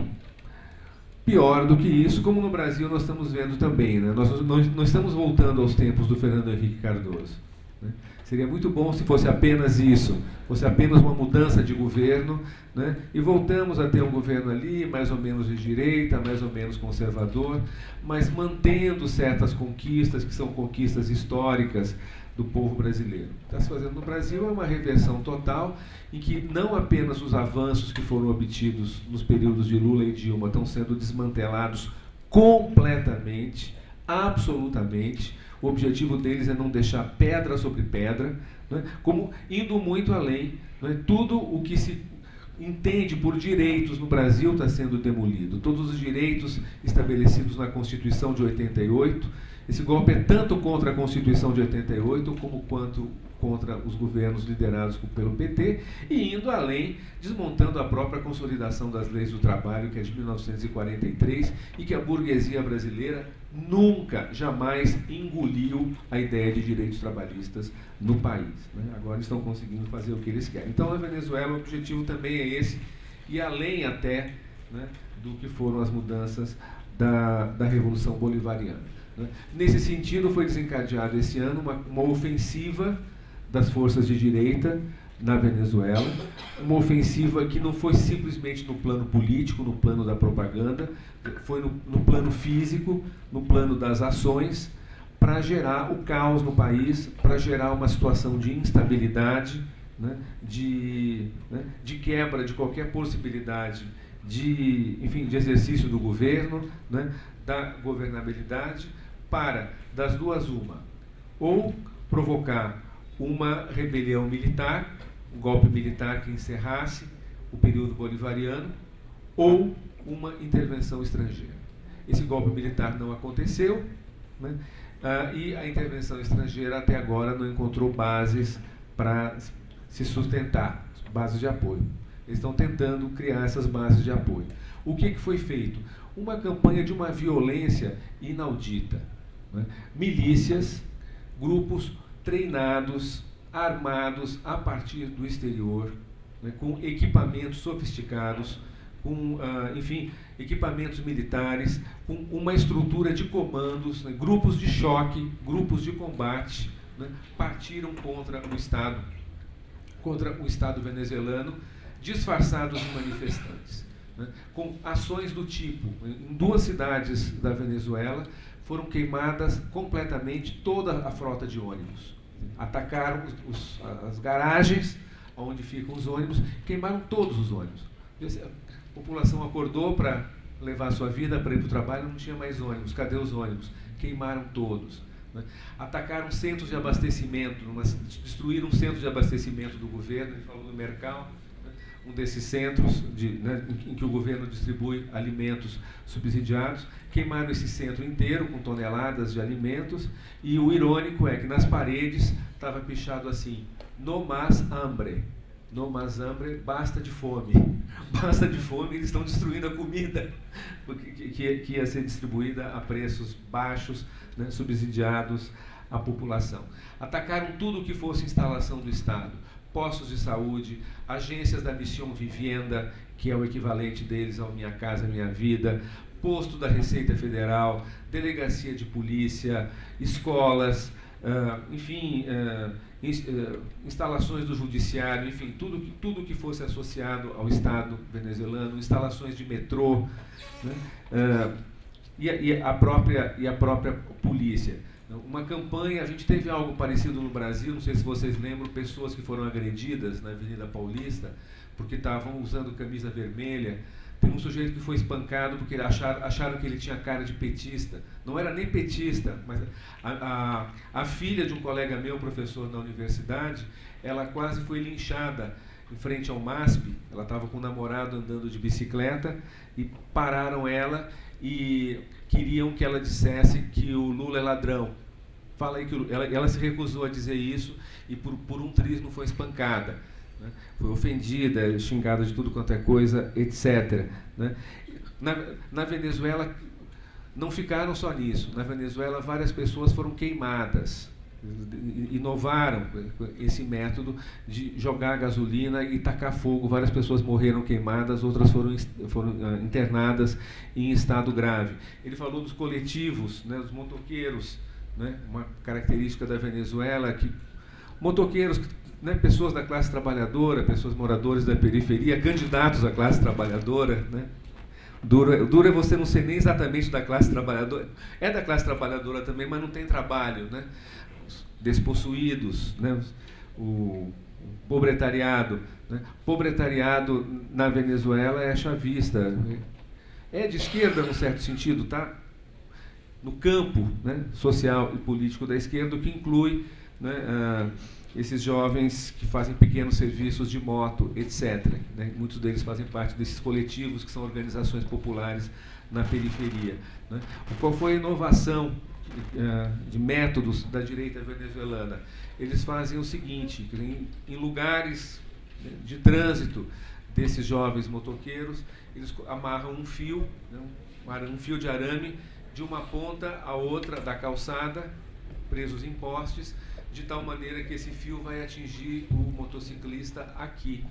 pior do que isso, como no Brasil nós estamos vendo também, né? Nós estamos voltando aos tempos do Fernando Henrique Cardoso, né? Seria muito bom se fosse apenas isso, fosse apenas uma mudança de governo, né? E voltamos a ter um governo ali, mais ou menos de direita, mais ou menos conservador, mas mantendo certas conquistas, que são conquistas históricas do povo brasileiro. Está se fazendo no Brasil é uma reversão total, em que não apenas os avanços que foram obtidos nos períodos de Lula e Dilma estão sendo desmantelados completamente, absolutamente. O objetivo deles é não deixar pedra sobre pedra, né? Como indo muito além, né? Tudo o que se entende por direitos no Brasil está sendo demolido. Todos os direitos estabelecidos na Constituição de 88, esse golpe é tanto contra a Constituição de 88 como quanto contra os governos liderados pelo PT, e indo além, desmontando a própria consolidação das leis do trabalho, que é de 1943, e que a burguesia brasileira nunca, jamais engoliu a ideia de direitos trabalhistas no país, né? Agora estão conseguindo fazer o que eles querem. Então, na Venezuela, o objetivo também é esse, e além até, né, do que foram as mudanças da Revolução Bolivariana, né? Nesse sentido, foi desencadeado esse ano uma ofensiva das forças de direita na Venezuela, uma ofensiva que não foi simplesmente no plano político, no plano da propaganda, foi no plano físico, no plano das ações, para gerar o caos no país, para gerar uma situação de instabilidade, né, de quebra de qualquer possibilidade de exercício do governo, né, da governabilidade, para, das duas uma, ou provocar uma rebelião militar, um golpe militar que encerrasse o período bolivariano, ou uma intervenção estrangeira. Esse golpe militar não aconteceu, né? E a intervenção estrangeira até agora não encontrou bases para se sustentar, bases de apoio. Eles estão tentando criar essas bases de apoio. O que foi feito? Uma campanha de uma violência inaudita, né? Milícias, grupos treinados, armados a partir do exterior, né, com equipamentos sofisticados, com, equipamentos militares, com uma estrutura de comandos, né, grupos de choque, grupos de combate, né, partiram contra o Estado venezuelano, disfarçados de manifestantes, né, com ações do tipo: em 2 cidades da Venezuela foram queimadas completamente toda a frota de ônibus. Atacaram as garagens onde ficam os ônibus, queimaram todos os ônibus. A população acordou para levar a sua vida, para ir para o trabalho, não tinha mais ônibus. Cadê os ônibus? Queimaram todos. Né? Atacaram centros de abastecimento, destruíram centros de abastecimento do governo, ele falou do Mercal, né? Um desses centros em que o governo distribui alimentos subsidiados. Queimaram esse centro inteiro com toneladas de alimentos, e o irônico é que nas paredes estava pichado assim: no más hambre. No más hambre, basta de fome. Basta de fome, eles estão destruindo a comida que ia ser distribuída a preços baixos, né, subsidiados à população. Atacaram tudo o que fosse instalação do Estado, postos de saúde, agências da Mission Vivienda, que é o equivalente deles ao Minha Casa Minha Vida, posto da Receita Federal, delegacia de polícia, escolas, enfim, instalações do judiciário, enfim, tudo que fosse associado ao Estado venezuelano, instalações de metrô, né, e a própria polícia. Uma campanha, a gente teve algo parecido no Brasil, não sei se vocês lembram, pessoas que foram agredidas na Avenida Paulista porque estavam usando camisa vermelha. Tem um sujeito que foi espancado porque acharam que ele tinha cara de petista. Não era nem petista, mas a filha de um colega meu, professor na universidade, ela quase foi linchada em frente ao MASP. Ela estava com um namorado andando de bicicleta e pararam ela e queriam que ela dissesse que o Lula é ladrão. Fala aí que ela se recusou a dizer isso e por um triz não foi espancada. Né? Foi ofendida, xingada de tudo quanto é coisa, etc. Né? Na Venezuela, não ficaram só nisso. Na Venezuela, várias pessoas foram queimadas. Inovaram esse método de jogar gasolina e tacar fogo. Várias pessoas morreram queimadas, outras foram internadas em estado grave. Ele falou dos coletivos, né, dos motoqueiros, né, uma característica da Venezuela, que motoqueiros, né, pessoas da classe trabalhadora, pessoas moradores da periferia, candidatos à classe trabalhadora, né? Duro é você não ser nem exatamente da classe trabalhadora, é da classe trabalhadora também, mas não tem trabalho, né? Os despossuídos, né? O pobretariado, né? Pobretariado na Venezuela é chavista, né? É de esquerda num certo sentido, tá? No campo, né, social e político da esquerda, o que inclui, né, esses jovens que fazem pequenos serviços de moto, etc. Né? Muitos deles fazem parte desses coletivos que são organizações populares na periferia. Né? Qual foi a inovação de métodos da direita venezuelana? Eles fazem o seguinte: em lugares, né, de trânsito desses jovens motoqueiros, eles amarram um fio, né, um fio de arame de uma ponta à outra da calçada, presos em postes, de tal maneira que esse fio vai atingir o motociclista aqui,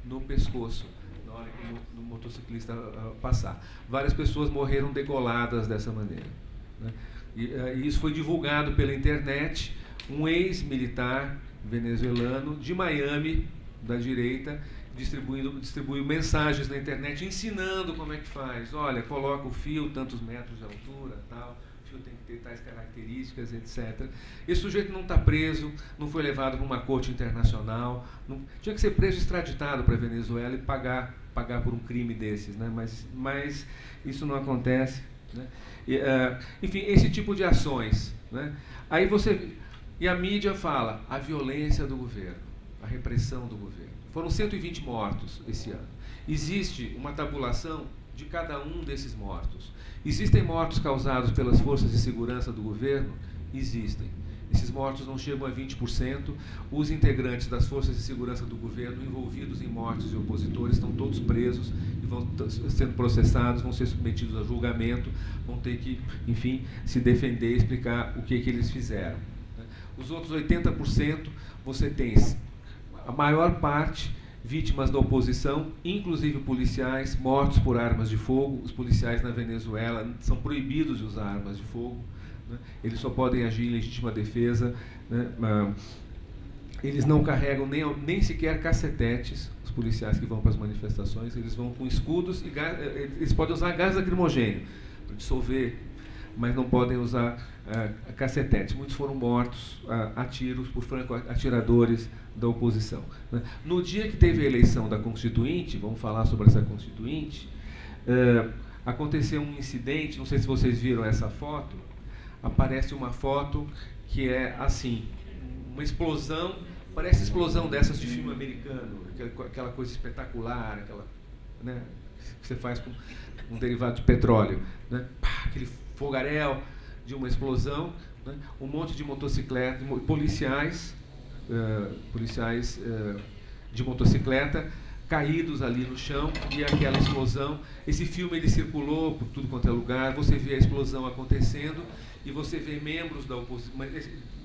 no pescoço, na hora que o motociclista passar. Várias pessoas morreram degoladas dessa maneira. Né? E isso foi divulgado pela internet. Um ex-militar venezuelano de Miami, da direita, distribuiu mensagens na internet ensinando como é que faz. Olha, coloca o fio tantos metros de altura, tal, o fio tem que ter tais características, etc. Esse sujeito não está preso, não foi levado para uma corte internacional, tinha que ser preso e extraditado para a Venezuela e pagar por um crime desses, né? Mas isso não acontece, né? Enfim, esse tipo de ações, né? E a mídia fala a violência do governo, a repressão do governo. Foram 120 mortos esse ano. Existe uma tabulação de cada um desses mortos. Existem mortos causados pelas forças de segurança do governo? Existem. Esses mortos não chegam a 20%. Os integrantes das forças de segurança do governo envolvidos em mortes de opositores estão todos presos e vão sendo processados, vão ser submetidos a julgamento, vão ter que, enfim, se defender e explicar o que eles fizeram. Os outros 80%, você tem a maior parte vítimas da oposição, inclusive policiais mortos por armas de fogo. Os policiais na Venezuela são proibidos de usar armas de fogo, né? Eles só podem agir em legítima defesa, né? Eles não carregam nem sequer cacetetes, os policiais que vão para as manifestações. Eles vão com escudos e eles podem usar gás lacrimogênio para dissolver mas não podem usar cacetete. Muitos foram mortos a tiros por franco-atiradores da oposição, né? No dia que teve a eleição da Constituinte, vamos falar sobre essa Constituinte, aconteceu um incidente, não sei se vocês viram essa foto, aparece uma foto que é assim, uma explosão, parece explosão dessas de filme americano, aquela coisa espetacular, aquela, né, que você faz com um derivado de petróleo, né? Pá, aquele fogaréu de uma explosão, né? Um monte de motocicleta, policiais de motocicleta caídos ali no chão, e aquela explosão. Esse filme ele circulou por tudo quanto é lugar, você vê a explosão acontecendo e você vê membros da oposição,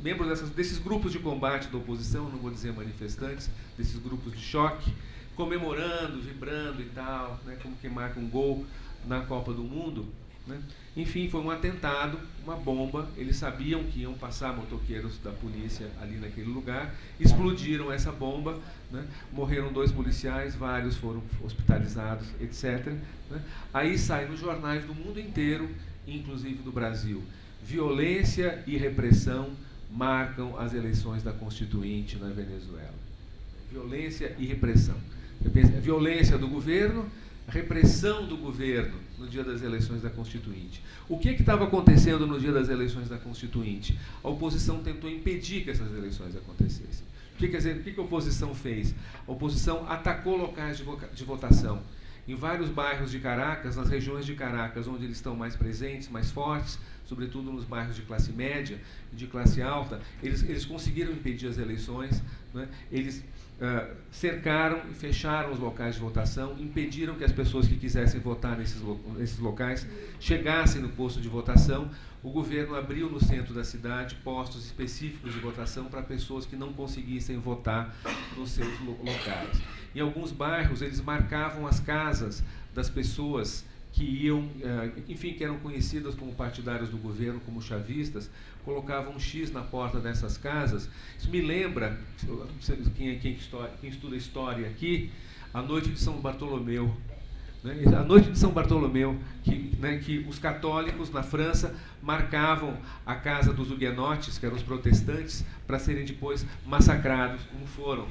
membros desses grupos de combate da oposição, não vou dizer manifestantes, desses grupos de choque, comemorando, vibrando e tal, né, como quem marca um gol na Copa do Mundo, né? Enfim, foi um atentado, uma bomba. Eles sabiam que iam passar motoqueiros da polícia ali naquele lugar, explodiram essa bomba, né? Morreram 2 policiais, vários foram hospitalizados, etc., né? Aí sai nos jornais do mundo inteiro, inclusive do Brasil: violência e repressão marcam as eleições da Constituinte na Venezuela. Violência e repressão. A violência do governo, a repressão do governo no dia das eleições da Constituinte. O que estava acontecendo no dia das eleições da Constituinte? A oposição tentou impedir que essas eleições acontecessem. O que a oposição fez? A oposição atacou locais de votação. Em vários bairros de Caracas, nas regiões de Caracas, onde eles estão mais presentes, mais fortes, sobretudo nos bairros de classe média e de classe alta, eles conseguiram impedir as eleições, né? Eles cercaram e fecharam os locais de votação, impediram que as pessoas que quisessem votar nesses locais chegassem no posto de votação. O governo abriu no centro da cidade postos específicos de votação para pessoas que não conseguissem votar nos seus locais. Em alguns bairros, eles marcavam as casas das pessoas que iam, enfim, que eram conhecidas como partidários do governo, como chavistas, colocavam um X na porta dessas casas. Isso me lembra, quem estuda história aqui, a noite de São Bartolomeu. Né? A noite de São Bartolomeu, que os católicos na França marcavam a casa dos huguenotes, que eram os protestantes, para serem depois massacrados, como foram.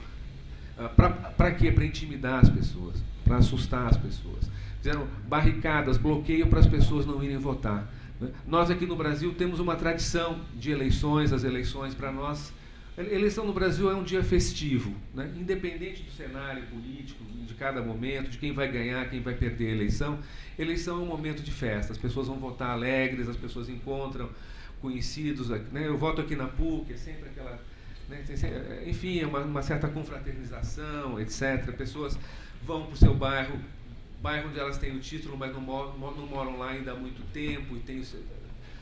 Para quê? Para intimidar as pessoas, para assustar as pessoas. Fizeram barricadas, bloqueio para as pessoas não irem votar. Né? Nós aqui no Brasil temos uma tradição de eleições. As eleições para nós, a eleição no Brasil é um dia festivo, né? Independente do cenário político, de cada momento, de quem vai ganhar, quem vai perder a eleição. Eleição é um momento de festa, as pessoas vão votar alegres, as pessoas encontram conhecidos, né? Eu voto aqui na PUC, é sempre aquela, né? Enfim, é uma certa confraternização, etc. Pessoas vão para o seu bairro onde elas têm o título, mas não moram lá ainda há muito tempo e têm o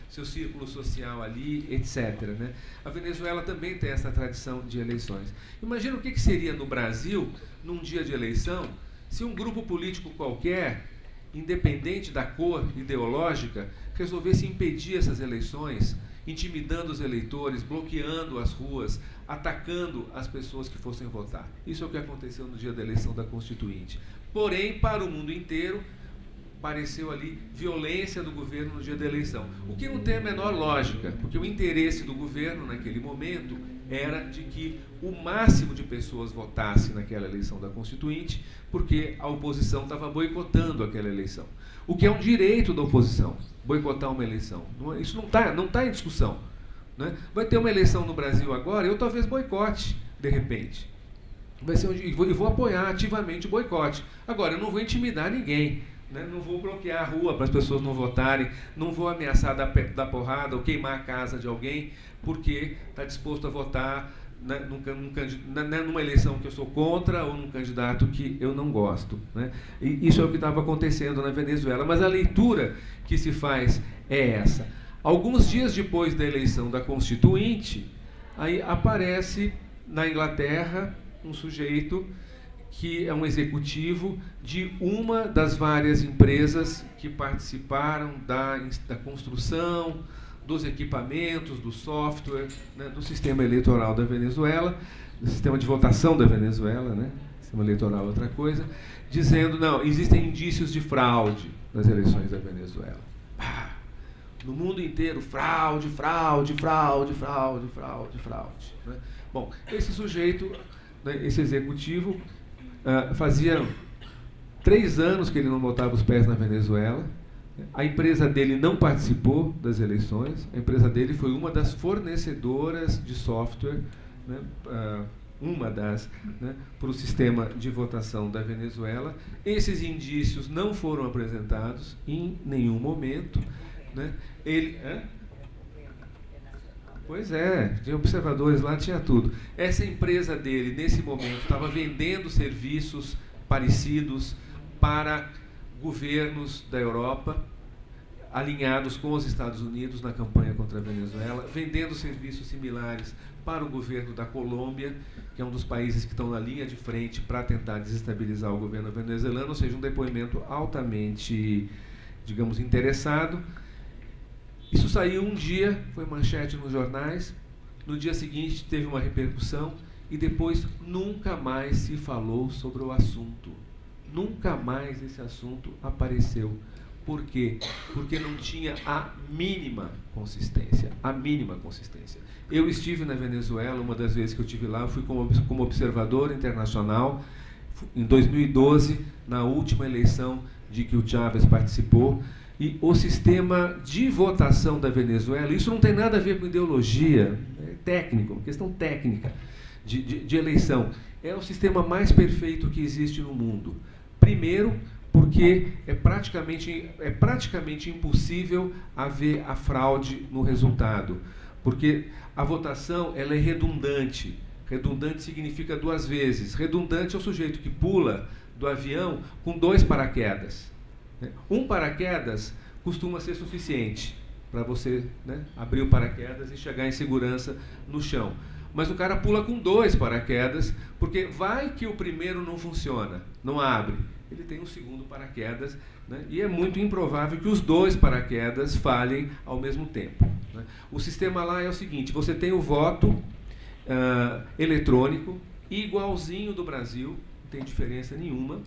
seu círculo social ali, etc. Né? A Venezuela também tem essa tradição de eleições. Imagina o que seria no Brasil, num dia de eleição, se um grupo político qualquer, independente da cor ideológica, resolvesse impedir essas eleições, intimidando os eleitores, bloqueando as ruas, atacando as pessoas que fossem votar. Isso é o que aconteceu no dia da eleição da Constituinte. Porém, para o mundo inteiro, pareceu ali violência do governo no dia da eleição. O que não tem a menor lógica, porque o interesse do governo naquele momento era de que o máximo de pessoas votassem naquela eleição da Constituinte, porque a oposição estava boicotando aquela eleição. O que é um direito da oposição, boicotar uma eleição. Isso não está em discussão. Né? Vai ter uma eleição no Brasil agora, eu talvez boicote, de repente. E vou apoiar ativamente o boicote. Agora, eu não vou intimidar ninguém, né? Não vou bloquear a rua para as pessoas não votarem, não vou ameaçar dar porrada ou queimar a casa de alguém porque está disposto a votar, né, numa eleição que eu sou contra ou num candidato que eu não gosto. Né? E isso é o que estava acontecendo na Venezuela. Mas a leitura que se faz é essa. Alguns dias depois da eleição da Constituinte, aí aparece na Inglaterra um sujeito que é um executivo de uma das várias empresas que participaram da construção, dos equipamentos, do software, né, do sistema eleitoral da Venezuela, do sistema de votação da Venezuela, né, sistema eleitoral é outra coisa, dizendo, não, existem indícios de fraude nas eleições da Venezuela. No mundo inteiro, fraude, fraude, fraude, fraude, fraude, fraude. Né? Bom, esse sujeito, né, esse executivo, fazia 3 anos que ele não botava os pés na Venezuela. A empresa dele não participou das eleições. A empresa dele foi uma das fornecedoras de software, né, né, para o sistema de votação da Venezuela. Esses indícios não foram apresentados em nenhum momento. Né? Pois é, tinha observadores lá, tinha tudo. Essa empresa dele, nesse momento, estava vendendo serviços parecidos para governos da Europa, alinhados com os Estados Unidos na campanha contra a Venezuela, vendendo serviços similares para o governo da Colômbia, que é um dos países que estão na linha de frente para tentar desestabilizar o governo venezuelano, ou seja, um depoimento altamente, digamos, interessado. Isso saiu um dia, foi manchete nos jornais, no dia seguinte teve uma repercussão e depois nunca mais se falou sobre o assunto. Nunca mais esse assunto apareceu. Por quê? Porque não tinha a mínima consistência. A mínima consistência. Eu estive na Venezuela, uma das vezes que eu estive lá, eu fui como observador internacional, em 2012, na última eleição de que o Chávez participou. E o sistema de votação da Venezuela, isso não tem nada a ver com ideologia, é técnico, questão técnica de eleição. É o sistema mais perfeito que existe no mundo. Primeiro, porque é praticamente impossível haver a fraude no resultado. Porque a votação ela é redundante. Redundante significa 2 vezes. Redundante é o sujeito que pula do avião com 2 paraquedas. Um paraquedas costuma ser suficiente para você, né, abrir o paraquedas e chegar em segurança no chão. Mas o cara pula com 2 paraquedas, porque vai que o primeiro não funciona, não abre. Ele tem um segundo paraquedas, né, e é muito improvável que os 2 paraquedas falhem ao mesmo tempo. Né. O sistema lá é o seguinte, você tem o voto eletrônico, igualzinho do Brasil, não tem diferença nenhuma.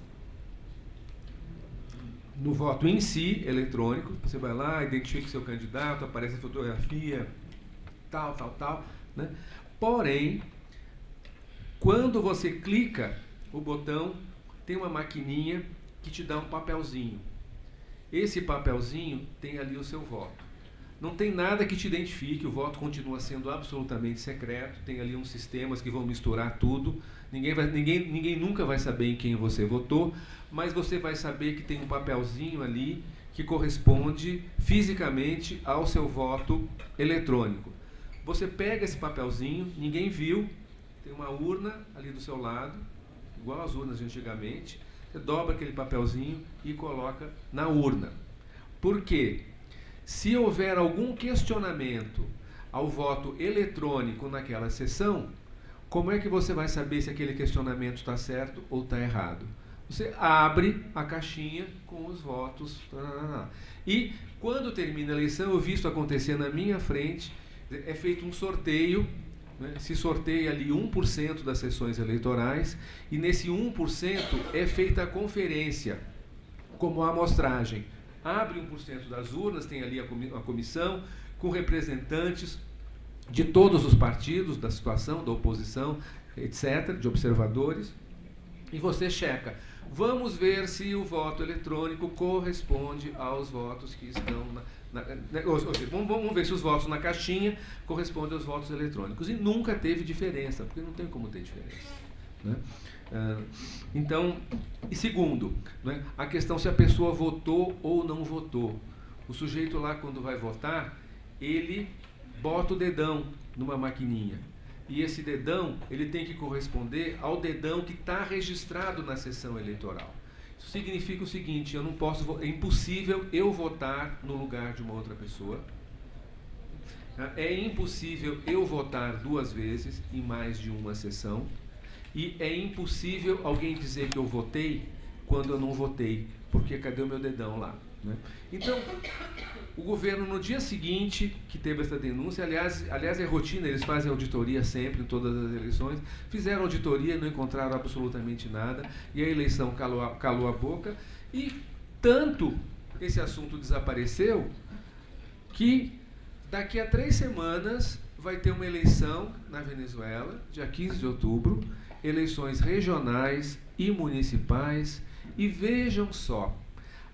No voto em si, eletrônico, você vai lá, identifica o seu candidato, aparece a fotografia, tal, né? Porém, quando você clica o botão, tem uma maquininha que te dá um papelzinho. Esse papelzinho tem ali o seu voto. Não tem nada que te identifique, o voto continua sendo absolutamente secreto, tem ali uns sistemas que vão misturar tudo, ninguém nunca vai saber em quem você votou, mas você vai saber que tem um papelzinho ali que corresponde fisicamente ao seu voto eletrônico. Você pega esse papelzinho, ninguém viu, tem uma urna ali do seu lado, igual às urnas de antigamente, você dobra aquele papelzinho e coloca na urna. Por quê? Se houver algum questionamento ao voto eletrônico naquela sessão, como é que você vai saber se aquele questionamento está certo ou está errado? Você abre a caixinha com os votos. E quando termina a eleição, eu vi isso acontecer na minha frente, é feito um sorteio, né? Se sorteia ali 1% das sessões eleitorais, e nesse 1% é feita a conferência, como a amostragem. Abre 1% das urnas, tem ali a comissão, com representantes de todos os partidos, da situação, da oposição, etc., de observadores, e você checa. Vamos ver se o voto eletrônico corresponde aos votos que estão vamos ver se os votos na caixinha correspondem aos votos eletrônicos. E nunca teve diferença, porque não tem como ter diferença. Né? Então, e segundo, né, a questão se a pessoa votou ou não votou. O sujeito lá, quando vai votar, ele bota o dedão numa maquininha. E esse dedão, ele tem que corresponder ao dedão que está registrado na sessão eleitoral. Isso significa o seguinte, é impossível eu votar no lugar de uma outra pessoa. É impossível eu votar 2 vezes em mais de uma sessão. E é impossível alguém dizer que eu votei quando eu não votei, porque cadê o meu dedão lá? Né? Então, o governo, no dia seguinte que teve essa denúncia, aliás é rotina, eles fazem auditoria sempre, em todas as eleições, fizeram auditoria, não encontraram absolutamente nada, e a eleição calou a boca, e tanto esse assunto desapareceu, que daqui a 3 semanas vai ter uma eleição na Venezuela, dia 15 de outubro, eleições regionais e municipais, e vejam só,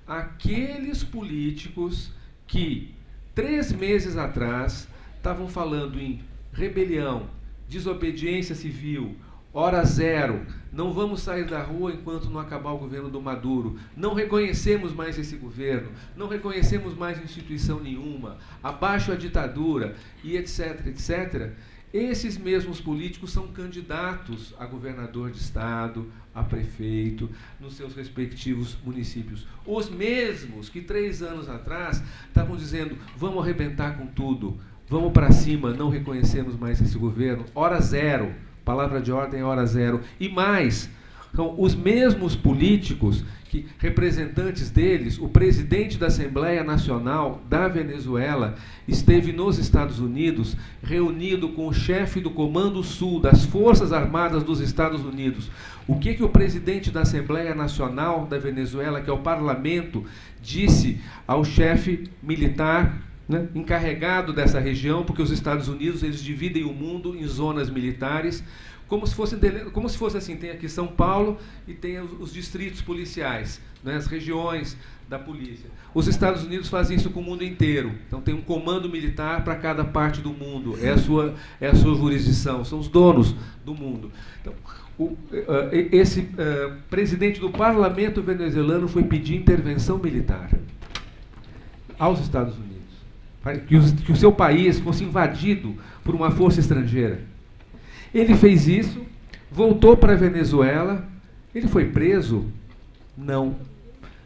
aqueles políticos que 3 meses atrás estavam falando em rebelião, desobediência civil, hora zero, não vamos sair da rua enquanto não acabar o governo do Maduro, não reconhecemos mais esse governo, não reconhecemos mais instituição nenhuma, abaixo a ditadura, e etc, etc. Esses mesmos políticos são candidatos a governador de estado, a prefeito, nos seus respectivos municípios. Os mesmos que 3 anos atrás estavam dizendo, vamos arrebentar com tudo, vamos para cima, não reconhecemos mais esse governo, hora zero. Palavra de ordem, hora zero. E mais, são os mesmos políticos, que, representantes deles, o presidente da Assembleia Nacional da Venezuela esteve nos Estados Unidos, reunido com o chefe do Comando Sul das Forças Armadas dos Estados Unidos. O que o presidente da Assembleia Nacional da Venezuela, que é o parlamento, disse ao chefe militar, né, encarregado dessa região, porque os Estados Unidos eles dividem o mundo em zonas militares, como se fosse assim, tem aqui São Paulo e tem os distritos policiais, né, as regiões da polícia. Os Estados Unidos fazem isso com o mundo inteiro, então tem um comando militar para cada parte do mundo, é a sua jurisdição, são os donos do mundo. Então, esse presidente do parlamento venezuelano foi pedir intervenção militar aos Estados Unidos, que o seu país fosse invadido por uma força estrangeira. Ele fez isso, voltou para a Venezuela, ele foi preso? Não.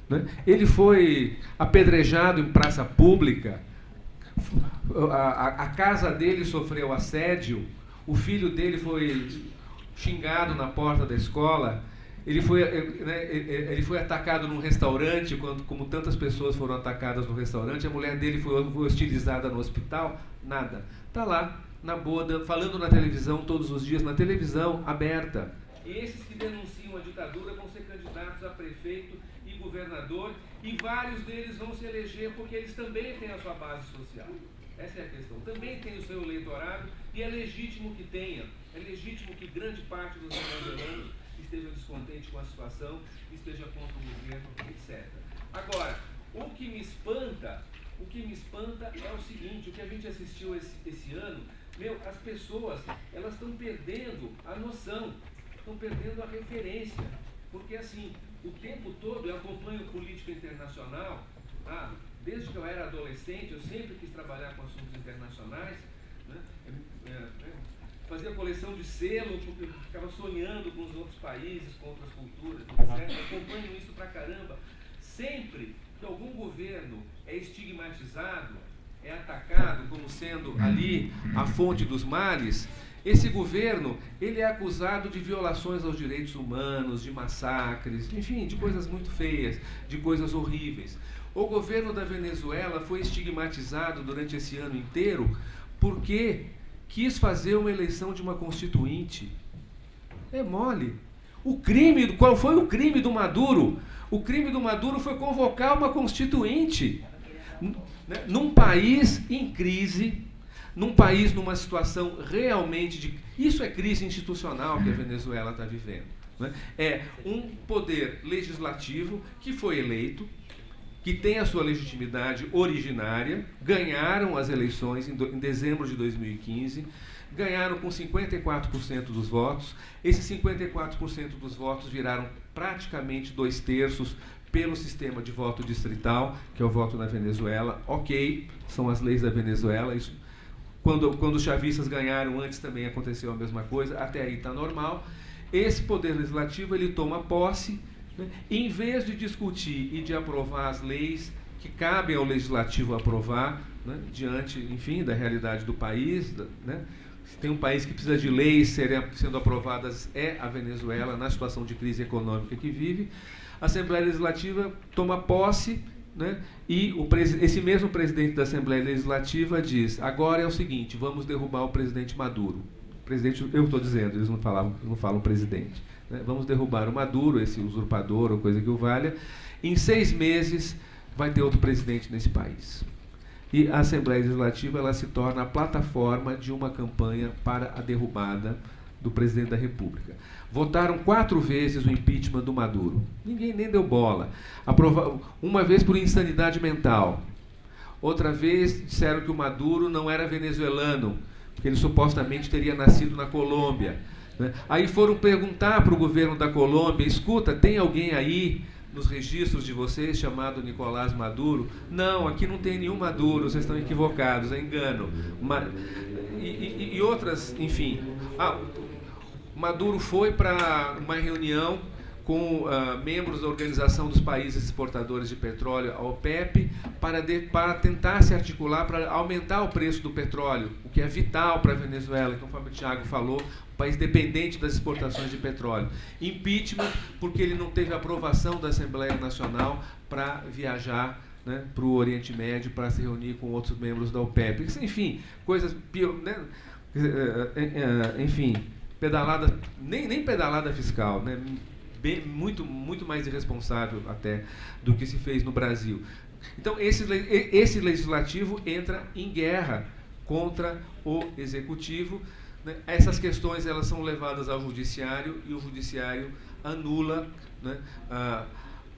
Né? Ele foi apedrejado em praça pública, a casa dele sofreu assédio, o filho dele foi xingado na porta da escola, ele foi atacado num restaurante, como tantas pessoas foram atacadas no restaurante, a mulher dele foi hostilizada no hospital, nada. Está lá, na boa, falando na televisão todos os dias, na televisão aberta. E esses que denunciam a ditadura vão ser candidatos a prefeito e governador, e vários deles vão se eleger porque eles também têm a sua base social. Essa é a questão. Também tem o seu eleitorado, e é legítimo que tenha, é legítimo que grande parte dos venezuelanos esteja descontente com a situação, esteja contra o governo, etc. Agora, o que me espanta é o seguinte, o que a gente assistiu esse ano, as pessoas, elas estão perdendo a noção, estão perdendo a referência, porque assim, o tempo todo eu acompanho política internacional, desde que eu era adolescente, eu sempre quis trabalhar com assuntos internacionais, né? Fazia coleção de selo, porque eu ficava sonhando com os outros países, com outras culturas, etc. Acompanho isso pra caramba. Sempre que algum governo é estigmatizado, é atacado como sendo ali a fonte dos males, esse governo ele é acusado de violações aos direitos humanos, de massacres, enfim, de coisas muito feias, de coisas horríveis. O governo da Venezuela foi estigmatizado durante esse ano inteiro porque quis fazer uma eleição de uma constituinte. É mole. Qual foi o crime do Maduro? O crime do Maduro foi convocar uma constituinte. Num país em crise, num país numa situação realmente de... Isso é crise institucional que a Venezuela está vivendo. Né? É um poder legislativo que foi eleito, que tem a sua legitimidade originária, ganharam as eleições em dezembro de 2015, ganharam com 54% dos votos. Esses 54% dos votos viraram praticamente 2/3 pelo sistema de voto distrital, que é o voto na Venezuela. Ok, são as leis da Venezuela. Isso, quando os chavistas ganharam antes também aconteceu a mesma coisa, até aí está normal. Esse poder legislativo ele toma posse, né? Em vez de discutir e de aprovar as leis que cabem ao legislativo aprovar, né? Diante, enfim, da realidade do país, né? Se tem um país que precisa de leis sendo aprovadas é a Venezuela, na situação de crise econômica que vive. A Assembleia Legislativa toma posse, né? E esse mesmo presidente da Assembleia Legislativa diz: agora é o seguinte, vamos derrubar o presidente Maduro. Presidente, eu estou dizendo, eles não falam presidente. Né? Vamos derrubar o Maduro, esse usurpador ou coisa que o valha. Em 6 meses vai ter outro presidente nesse país. e a Assembleia Legislativa ela se torna a plataforma de uma campanha para a derrubada do presidente da República. Votaram 4 vezes o impeachment do Maduro. Ninguém nem deu bola. Uma vez por insanidade mental. Outra vez disseram que o Maduro não era venezuelano, porque ele supostamente teria nascido na Colômbia. Aí foram perguntar para o governo da Colômbia: escuta, tem alguém aí nos registros de vocês chamado Nicolás Maduro? Não, aqui não tem nenhum Maduro, vocês estão equivocados, é engano. E outras, enfim. Maduro foi para uma reunião com membros da Organização dos Países Exportadores de Petróleo, a OPEP, para tentar se articular para aumentar o preço do petróleo, o que é vital para a Venezuela, conforme o Thiago falou, um país dependente das exportações de petróleo. Impeachment, porque ele não teve aprovação da Assembleia Nacional para viajar, né, para o Oriente Médio, para se reunir com outros membros da OPEP. Enfim, coisas... Né, enfim, pedalada... Nem pedalada fiscal, né? Muito mais irresponsável até do que se fez no Brasil. Então, esse legislativo entra em guerra contra o executivo, né? Essas questões elas são levadas ao judiciário e o judiciário anula, né,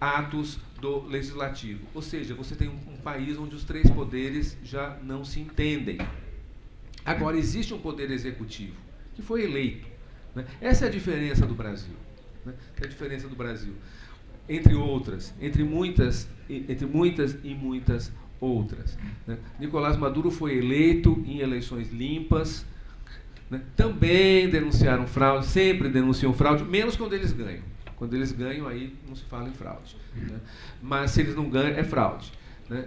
atos do legislativo. Ou seja, você tem um país onde os 3 poderes já não se entendem. Agora, existe um poder executivo que foi eleito, né? Essa é a diferença do Brasil. É a diferença do Brasil, entre outras, entre muitas e muitas outras, né? Nicolás Maduro foi eleito em eleições limpas, né? Também denunciaram fraude, sempre denunciam fraude, menos quando eles ganham. Quando eles ganham, aí não se fala em fraude, né? Mas se eles não ganham, é fraude, né?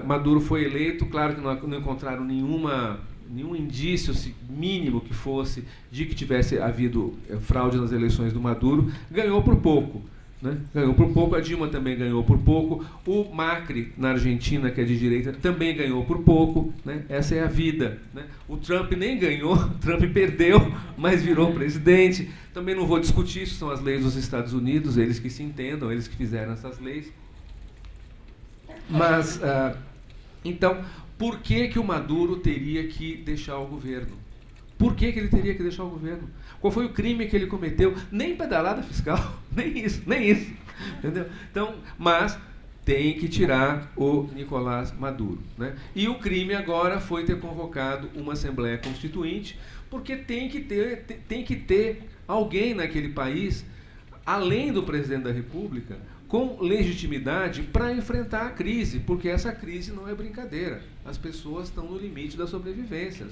Maduro foi eleito, claro que não encontraram nenhum indício mínimo que fosse de que tivesse havido fraude nas eleições do Maduro, ganhou por pouco, né? Ganhou por pouco, a Dilma também ganhou por pouco, o Macri, na Argentina, que é de direita, também ganhou por pouco, né? Essa é a vida, né? O Trump nem ganhou, o Trump perdeu, mas virou presidente. Também não vou discutir, isso são as leis dos Estados Unidos, eles que se entendam, eles que fizeram essas leis. Mas, então, por que o Maduro teria que deixar o governo? Por que ele teria que deixar o governo? Qual foi o crime que ele cometeu? Nem pedalada fiscal, nem isso. Entendeu? Então, mas tem que tirar o Nicolás Maduro, né? E o crime agora foi ter convocado uma Assembleia Constituinte, porque tem que ter alguém naquele país, além do presidente da República, com legitimidade para enfrentar a crise, porque essa crise não é brincadeira. As pessoas estão no limite da sobrevivência.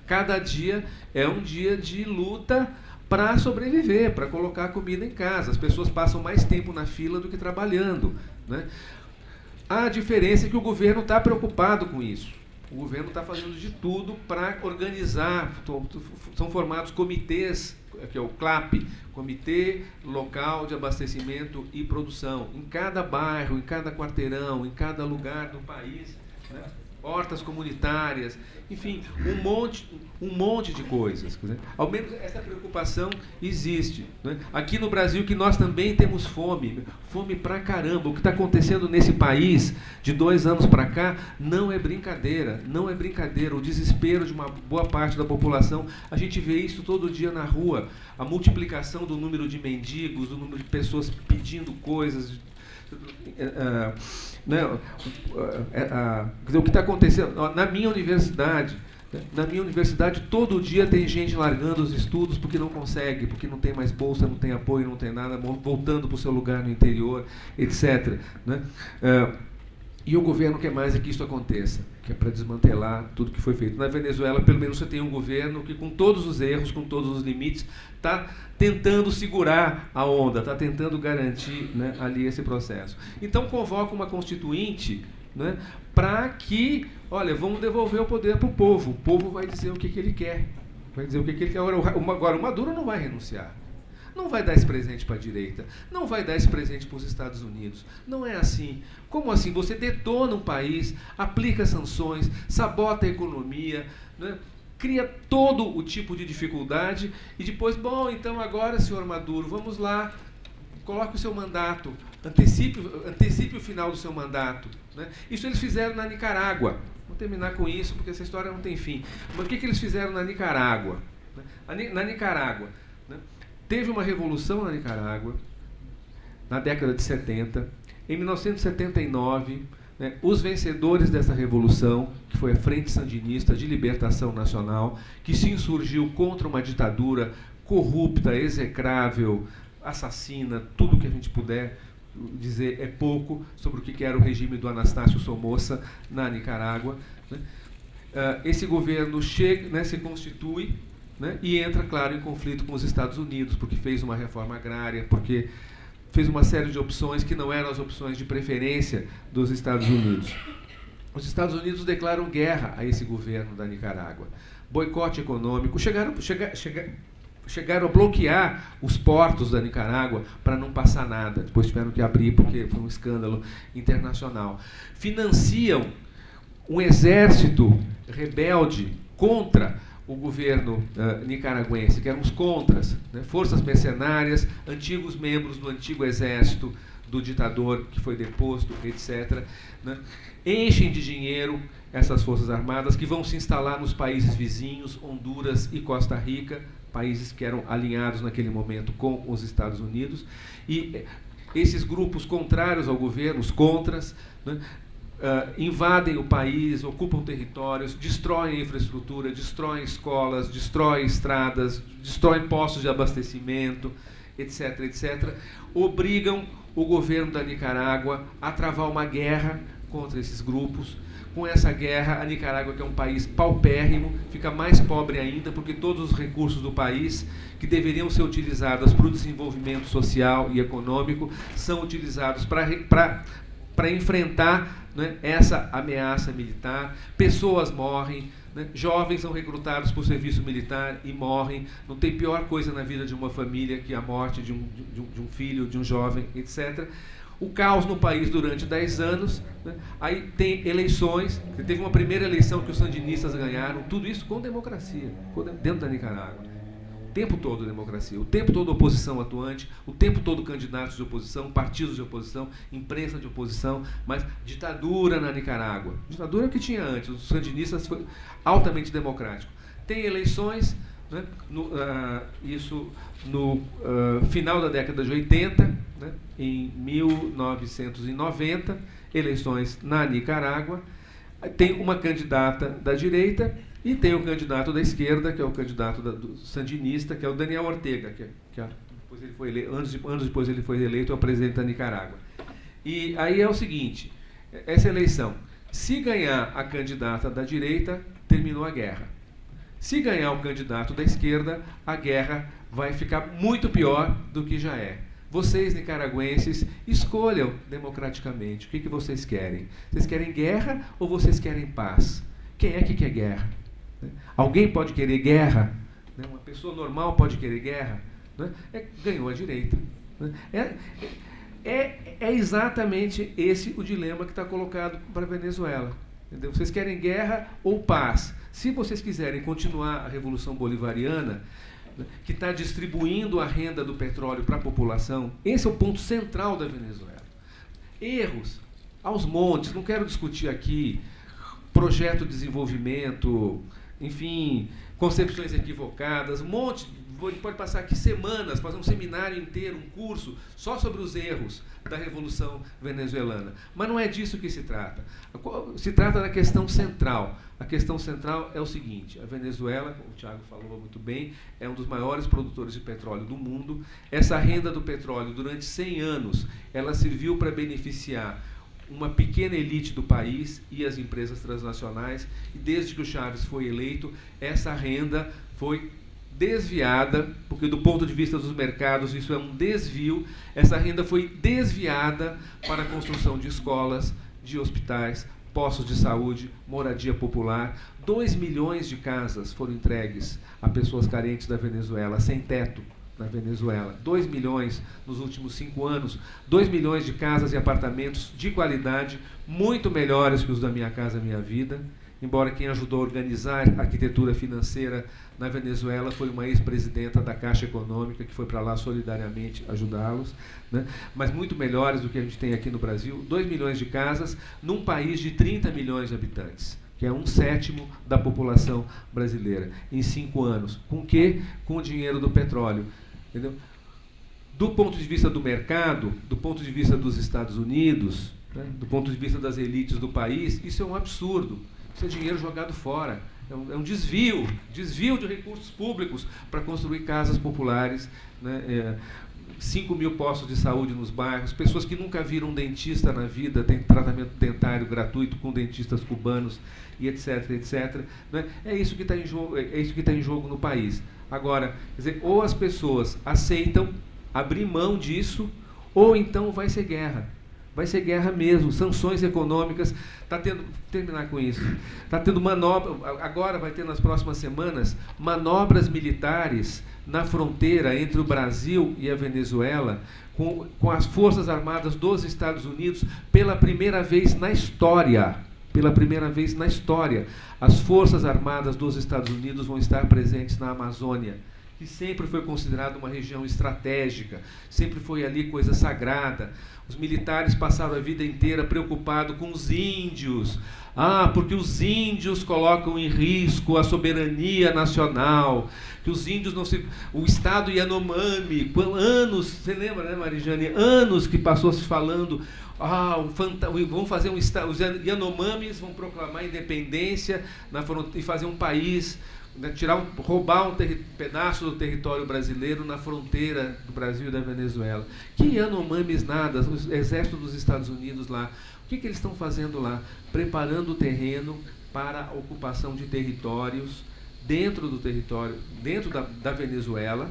Cada dia é um dia de luta para sobreviver, para colocar comida em casa. As pessoas passam mais tempo na fila do que trabalhando, né? A diferença é que o governo está preocupado com isso. O governo está fazendo de tudo para organizar. São formados comitês, que é o CLAP, Comitê Local de Abastecimento e Produção, em cada bairro, em cada quarteirão, em cada lugar do país, né? Hortas comunitárias, enfim, um monte de coisas. Quer dizer, ao menos essa preocupação existe, né? Aqui no Brasil, que nós também temos fome pra caramba. O que está acontecendo nesse país de 2 anos para cá não é brincadeira. O desespero de uma boa parte da população, a gente vê isso todo dia na rua. A multiplicação do número de mendigos, o número de pessoas pedindo coisas, né? O que está acontecendo na minha universidade, todo dia tem gente largando os estudos porque não consegue, porque não tem mais bolsa, não tem apoio, não tem nada, voltando para o seu lugar no interior, etc., né? E o governo quer mais é que isso aconteça, que é para desmantelar tudo que foi feito. Na Venezuela, pelo menos, você tem um governo que, com todos os erros, com todos os limites, está tentando segurar a onda, está tentando garantir, né, ali esse processo. Então, convoca uma constituinte, né, para que, olha, vamos devolver o poder para o povo. O povo vai dizer o que ele quer. Vai dizer o que ele quer. Agora, o Maduro não vai renunciar. Não vai dar esse presente para a direita, não vai dar esse presente para os Estados Unidos. Não é assim. Como assim? Você detona um país, aplica sanções, sabota a economia, né? Cria todo o tipo de dificuldade e depois, bom, então agora, senhor Maduro, vamos lá, coloque o seu mandato, antecipe o final do seu mandato, né? Isso eles fizeram na Nicarágua. terminar com isso, porque essa história não tem fim. Mas o que eles fizeram na Nicarágua? Na Nicarágua, né? Teve uma revolução na Nicarágua, na década de 70. Em 1979, né, os vencedores dessa revolução, que foi a Frente Sandinista de Libertação Nacional, que se insurgiu contra uma ditadura corrupta, execrável, assassina, tudo que a gente puder dizer é pouco sobre o que era o regime do Anastácio Somoza na Nicarágua, né? Esse governo chega, né, se constitui, né, e entra, claro, em conflito com os Estados Unidos, porque fez uma reforma agrária, porque fez uma série de opções que não eram as opções de preferência dos Estados Unidos. Os Estados Unidos declaram guerra a esse governo da Nicarágua. Boicote econômico. Chegaram a bloquear os portos da Nicarágua para não passar nada. Depois tiveram que abrir porque foi um escândalo internacional. Financiam um exército rebelde contra o governo nicaragüense, que eram os contras, né? Forças mercenárias, antigos membros do antigo exército do ditador que foi deposto, etc., né? Enchem de dinheiro essas forças armadas que vão se instalar nos países vizinhos, Honduras e Costa Rica, países que eram alinhados naquele momento com os Estados Unidos, e esses grupos contrários ao governo, os contras, né, invadem o país, ocupam territórios, destroem a infraestrutura, destroem escolas, destroem estradas, destroem postos de abastecimento, etc., etc., obrigam o governo da Nicarágua a travar uma guerra contra esses grupos. Com essa guerra, a Nicarágua, que é um país paupérrimo, fica mais pobre ainda, porque todos os recursos do país, que deveriam ser utilizados para o desenvolvimento social e econômico, são utilizados para enfrentar, né, essa ameaça militar. Pessoas morrem, né, jovens são recrutados para o serviço militar e morrem. Não tem pior coisa na vida de uma família que a morte de um filho, de um jovem, etc. O caos no país durante 10 anos, né? Aí tem eleições, teve uma primeira eleição que os sandinistas ganharam, tudo isso com democracia, dentro da Nicarágua. O tempo todo democracia, o tempo todo oposição atuante, o tempo todo candidatos de oposição, partidos de oposição, imprensa de oposição, mas ditadura na Nicarágua. Ditadura que tinha antes, os sandinistas foi altamente democrático. Tem eleições, né, isso no final da década de 80, né, em 1990, eleições na Nicarágua. Tem uma candidata da direita e tem um candidato da esquerda, que é o candidato do sandinista, que é o Daniel Ortega, depois ele foi anos depois ele foi eleito o presidente da Nicarágua. E aí é o seguinte, essa eleição, se ganhar a candidata da direita, terminou a guerra. Se ganhar o candidato da esquerda, a guerra vai ficar muito pior do que já é. Vocês, nicaragüenses, escolham democraticamente o que vocês querem. Vocês querem guerra ou vocês querem paz? Quem é que quer guerra? Alguém pode querer guerra? Uma pessoa normal pode querer guerra? Ganhou a direita. É exatamente esse o dilema que está colocado para a Venezuela. Entendeu? Vocês querem guerra ou paz? Se vocês quiserem continuar a Revolução Bolivariana, que está distribuindo a renda do petróleo para a população, esse é o ponto central da Venezuela. Erros aos montes, não quero discutir aqui projeto de desenvolvimento, enfim, concepções equivocadas, um monte. A gente pode passar aqui semanas, fazer um seminário inteiro, um curso, só sobre os erros da Revolução Venezuelana. Mas não é disso que se trata. Se trata da questão central. A questão central é o seguinte: a Venezuela, como o Thiago falou muito bem, é um dos maiores produtores de petróleo do mundo. Essa renda do petróleo, durante 100 anos, ela serviu para beneficiar uma pequena elite do país e as empresas transnacionais. E desde que o Chávez foi eleito, essa renda foi desviada, porque do ponto de vista dos mercados isso é um desvio. Essa renda foi desviada para a construção de escolas, de hospitais, postos de saúde, moradia popular. 2 milhões de casas foram entregues a pessoas carentes da Venezuela, sem teto na Venezuela. 2 milhões nos últimos 5 anos. 2 milhões de casas e apartamentos de qualidade, muito melhores que os da Minha Casa Minha Vida. Embora quem ajudou a organizar a arquitetura financeira na Venezuela foi uma ex-presidenta da Caixa Econômica, que foi para lá solidariamente ajudá-los, né? Mas muito melhores do que a gente tem aqui no Brasil. 2 milhões de casas num país de 30 milhões de habitantes, que é 1/7 da população brasileira, em 5 anos. Com o quê? Com o dinheiro do petróleo. Entendeu? Do ponto de vista do mercado, do ponto de vista dos Estados Unidos, né, do ponto de vista das elites do país, isso é um absurdo. Isso é dinheiro jogado fora. É um desvio de recursos públicos para construir casas populares, né, 5 mil postos de saúde nos bairros, pessoas que nunca viram um dentista na vida, têm tratamento dentário gratuito com dentistas cubanos, e etc, etc. Né? É isso que está em jogo, é isso que está em jogo no país. Agora, quer dizer, ou as pessoas aceitam abrir mão disso, ou então vai ser guerra. Vai ser guerra mesmo, sanções econômicas, terminar com isso, está tendo manobra, agora vai ter nas próximas semanas, manobras militares na fronteira entre o Brasil e a Venezuela, com as Forças Armadas dos Estados Unidos, pela primeira vez na história. Pela primeira vez na história, as Forças Armadas dos Estados Unidos vão estar presentes na Amazônia, que sempre foi considerada uma região estratégica, sempre foi ali coisa sagrada. Os militares passaram a vida inteira preocupados com os índios. Porque os índios colocam em risco a soberania nacional, que os índios não se... O Estado Yanomami, anos, você lembra, né, Marijane? Anos que passou se falando, vão fazer um Estado, os Yanomamis vão proclamar a independência e fazer um país, né, roubar um pedaço do território brasileiro na fronteira do Brasil e da Venezuela. Que Yanomamis nada, o exército dos Estados Unidos lá. O que eles estão fazendo lá? Preparando o terreno para a ocupação de territórios dentro do território, dentro da Venezuela.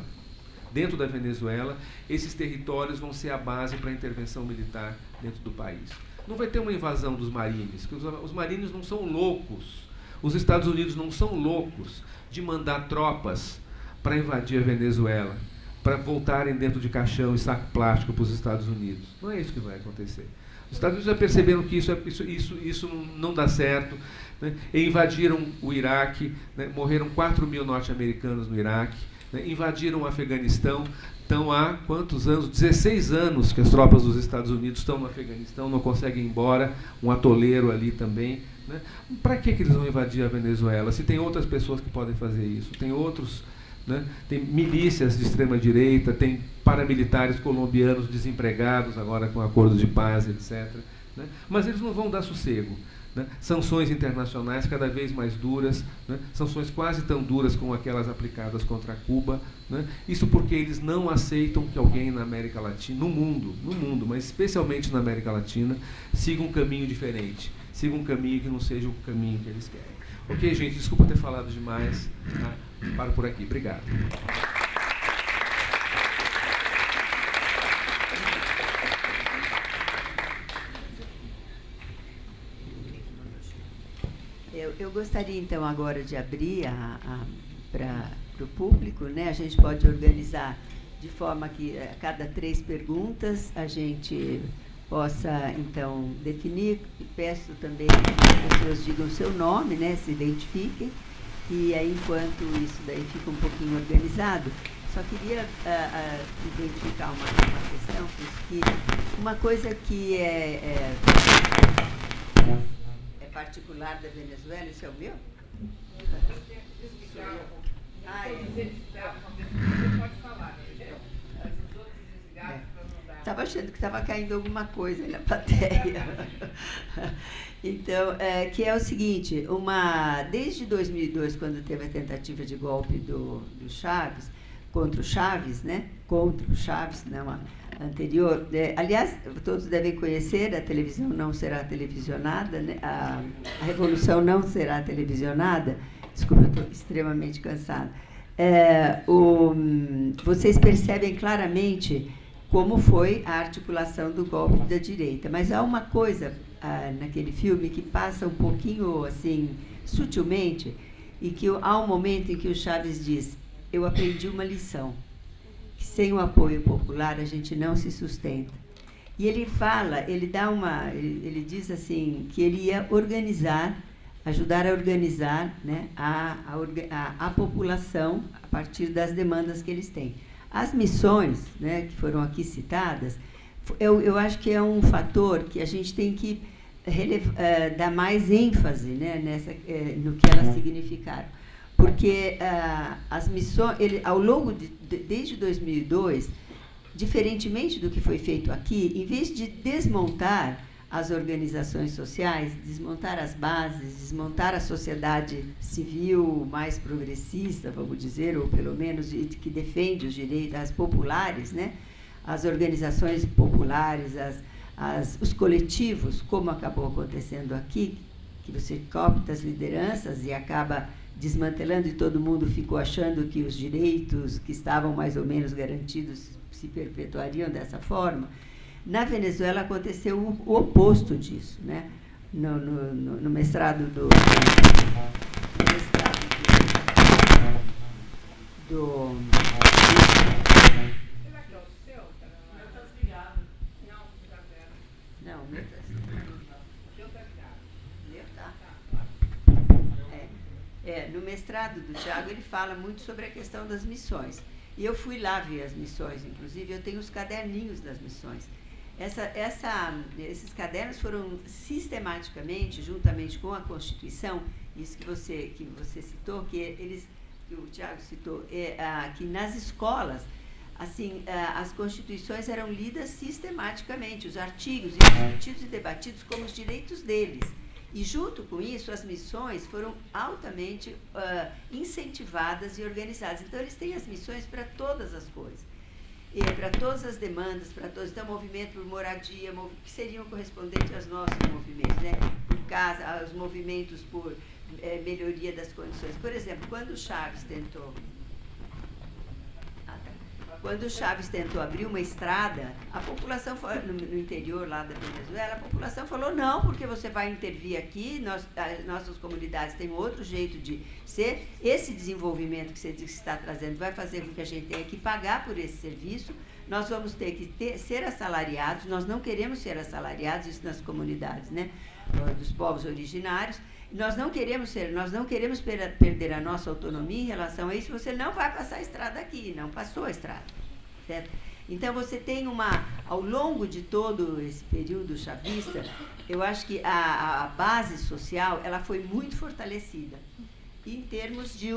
Dentro da Venezuela, esses territórios vão ser a base para a intervenção militar dentro do país. Não vai ter uma invasão dos marines, porque os marines não são loucos. Os Estados Unidos não são loucos de mandar tropas para invadir a Venezuela, para voltarem dentro de caixão e saco plástico para os Estados Unidos. Não é isso que vai acontecer. Os Estados Unidos já perceberam que isso não dá certo, né? E invadiram o Iraque, né? Morreram 4 mil norte-americanos no Iraque, né? Invadiram o Afeganistão. Estão há quantos anos? 16 anos que as tropas dos Estados Unidos estão no Afeganistão, não conseguem ir embora, um atoleiro ali também. Né? Para que eles vão invadir a Venezuela? Se tem outras pessoas que podem fazer isso, tem outros, né? Tem milícias de extrema-direita, tem paramilitares colombianos desempregados agora com acordos de paz, etc. Né? Mas eles não vão dar sossego. Né? Sanções internacionais cada vez mais duras, né? Sanções quase tão duras como aquelas aplicadas contra Cuba. Né? Isso porque eles não aceitam que alguém na América Latina, no mundo, mas especialmente na América Latina, siga um caminho diferente. Siga um caminho que não seja o caminho que eles querem. Ok, gente, desculpa ter falado demais. Tá? Paro por aqui. Obrigado. Eu gostaria, então, agora de abrir para o público, né? A gente pode organizar de forma que a cada 3 perguntas a gente possa, então, definir. E peço também que as pessoas digam o seu nome, né? Se identifiquem. E aí, enquanto isso daí fica um pouquinho organizado, só queria identificar uma questão, que uma coisa que é particular da Venezuela, isso é o meu? Estava achando que estava caindo alguma coisa aí na plateia. Então, que é o seguinte, desde 2002, quando teve a tentativa de golpe do Chaves, contra o Chaves, né? Contra o Chaves, não, anterior. Aliás, todos devem conhecer, a televisão não será televisionada, né? A Revolução não será televisionada. Desculpa, eu estou extremamente cansada. Vocês percebem claramente como foi a articulação do golpe da direita. Mas há uma coisa naquele filme que passa um pouquinho, assim, sutilmente, e que há um momento em que o Chaves diz: eu aprendi uma lição, que sem o apoio popular a gente não se sustenta. E ele diz assim, que ele ia ajudar a organizar, né, a população a partir das demandas que eles têm. As missões, né, que foram aqui citadas, eu acho que é um fator que a gente tem que dar mais ênfase, né, no que elas significaram. Porque as missões, ao longo desde 2002, diferentemente do que foi feito aqui, em vez de desmontar as organizações sociais, desmontar as bases, desmontar a sociedade civil mais progressista, vamos dizer, ou pelo menos que defende os direitos, as populares, né? As organizações populares, os coletivos, como acabou acontecendo aqui, que você coopta as lideranças e acaba desmantelando e todo mundo ficou achando que os direitos que estavam mais ou menos garantidos se perpetuariam dessa forma. Na Venezuela aconteceu o oposto disso, né? No mestrado do não, o meu tá. No mestrado do Tiago, ele fala muito sobre a questão das missões. E eu fui lá ver as missões, inclusive eu tenho os caderninhos das missões. Esses cadernos foram sistematicamente, juntamente com a Constituição, isso que você citou, que o Tiago citou, que nas escolas, assim, as constituições eram lidas sistematicamente, os artigos, discutidos e debatidos como os direitos deles. E, junto com isso, as missões foram altamente incentivadas e organizadas. Então, eles têm as missões para todas as coisas. Para todas as demandas, para todos. Então, movimento por moradia, que seriam correspondentes aos nossos movimentos, né? Por casa, os movimentos por melhoria das condições. Por exemplo, quando o Chaves tentou abrir uma estrada, a população, no interior lá da Venezuela, a população falou, não, porque você vai intervir aqui, nossas comunidades têm outro jeito de ser, esse desenvolvimento que você diz que está trazendo vai fazer com que a gente tenha que pagar por esse serviço, nós vamos ter que ser assalariados, nós não queremos ser assalariados, isso nas comunidades, né, dos povos originários, nós não queremos perder a nossa autonomia em relação a isso, você não vai passar a estrada aqui, não passou a estrada, certo? Então, você tem ao longo de todo esse período chavista, eu acho que a base social, ela foi muito fortalecida, em termos de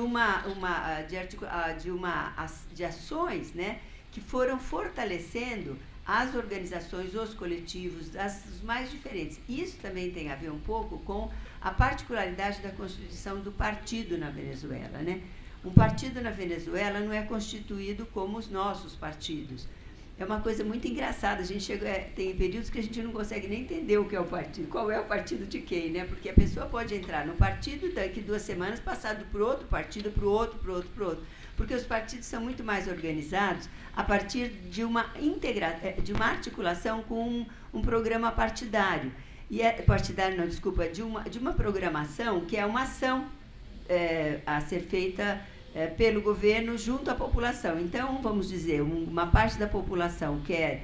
ações, né, que foram fortalecendo as organizações, os coletivos, os mais diferentes. Isso também tem a ver um pouco com a particularidade da constituição do partido na Venezuela, né? Um partido na Venezuela não é constituído como os nossos partidos. É uma coisa muito engraçada. A gente tem períodos que a gente não consegue nem entender o que é o partido, qual é o partido de quem, né? Porque a pessoa pode entrar no partido, daqui 2 semanas, passado por outro partido, para o outro. Porque os partidos são muito mais organizados a partir de uma articulação com um programa partidário. De uma programação que é uma ação a ser feita pelo governo junto à população. Então, vamos dizer, uma parte da população quer...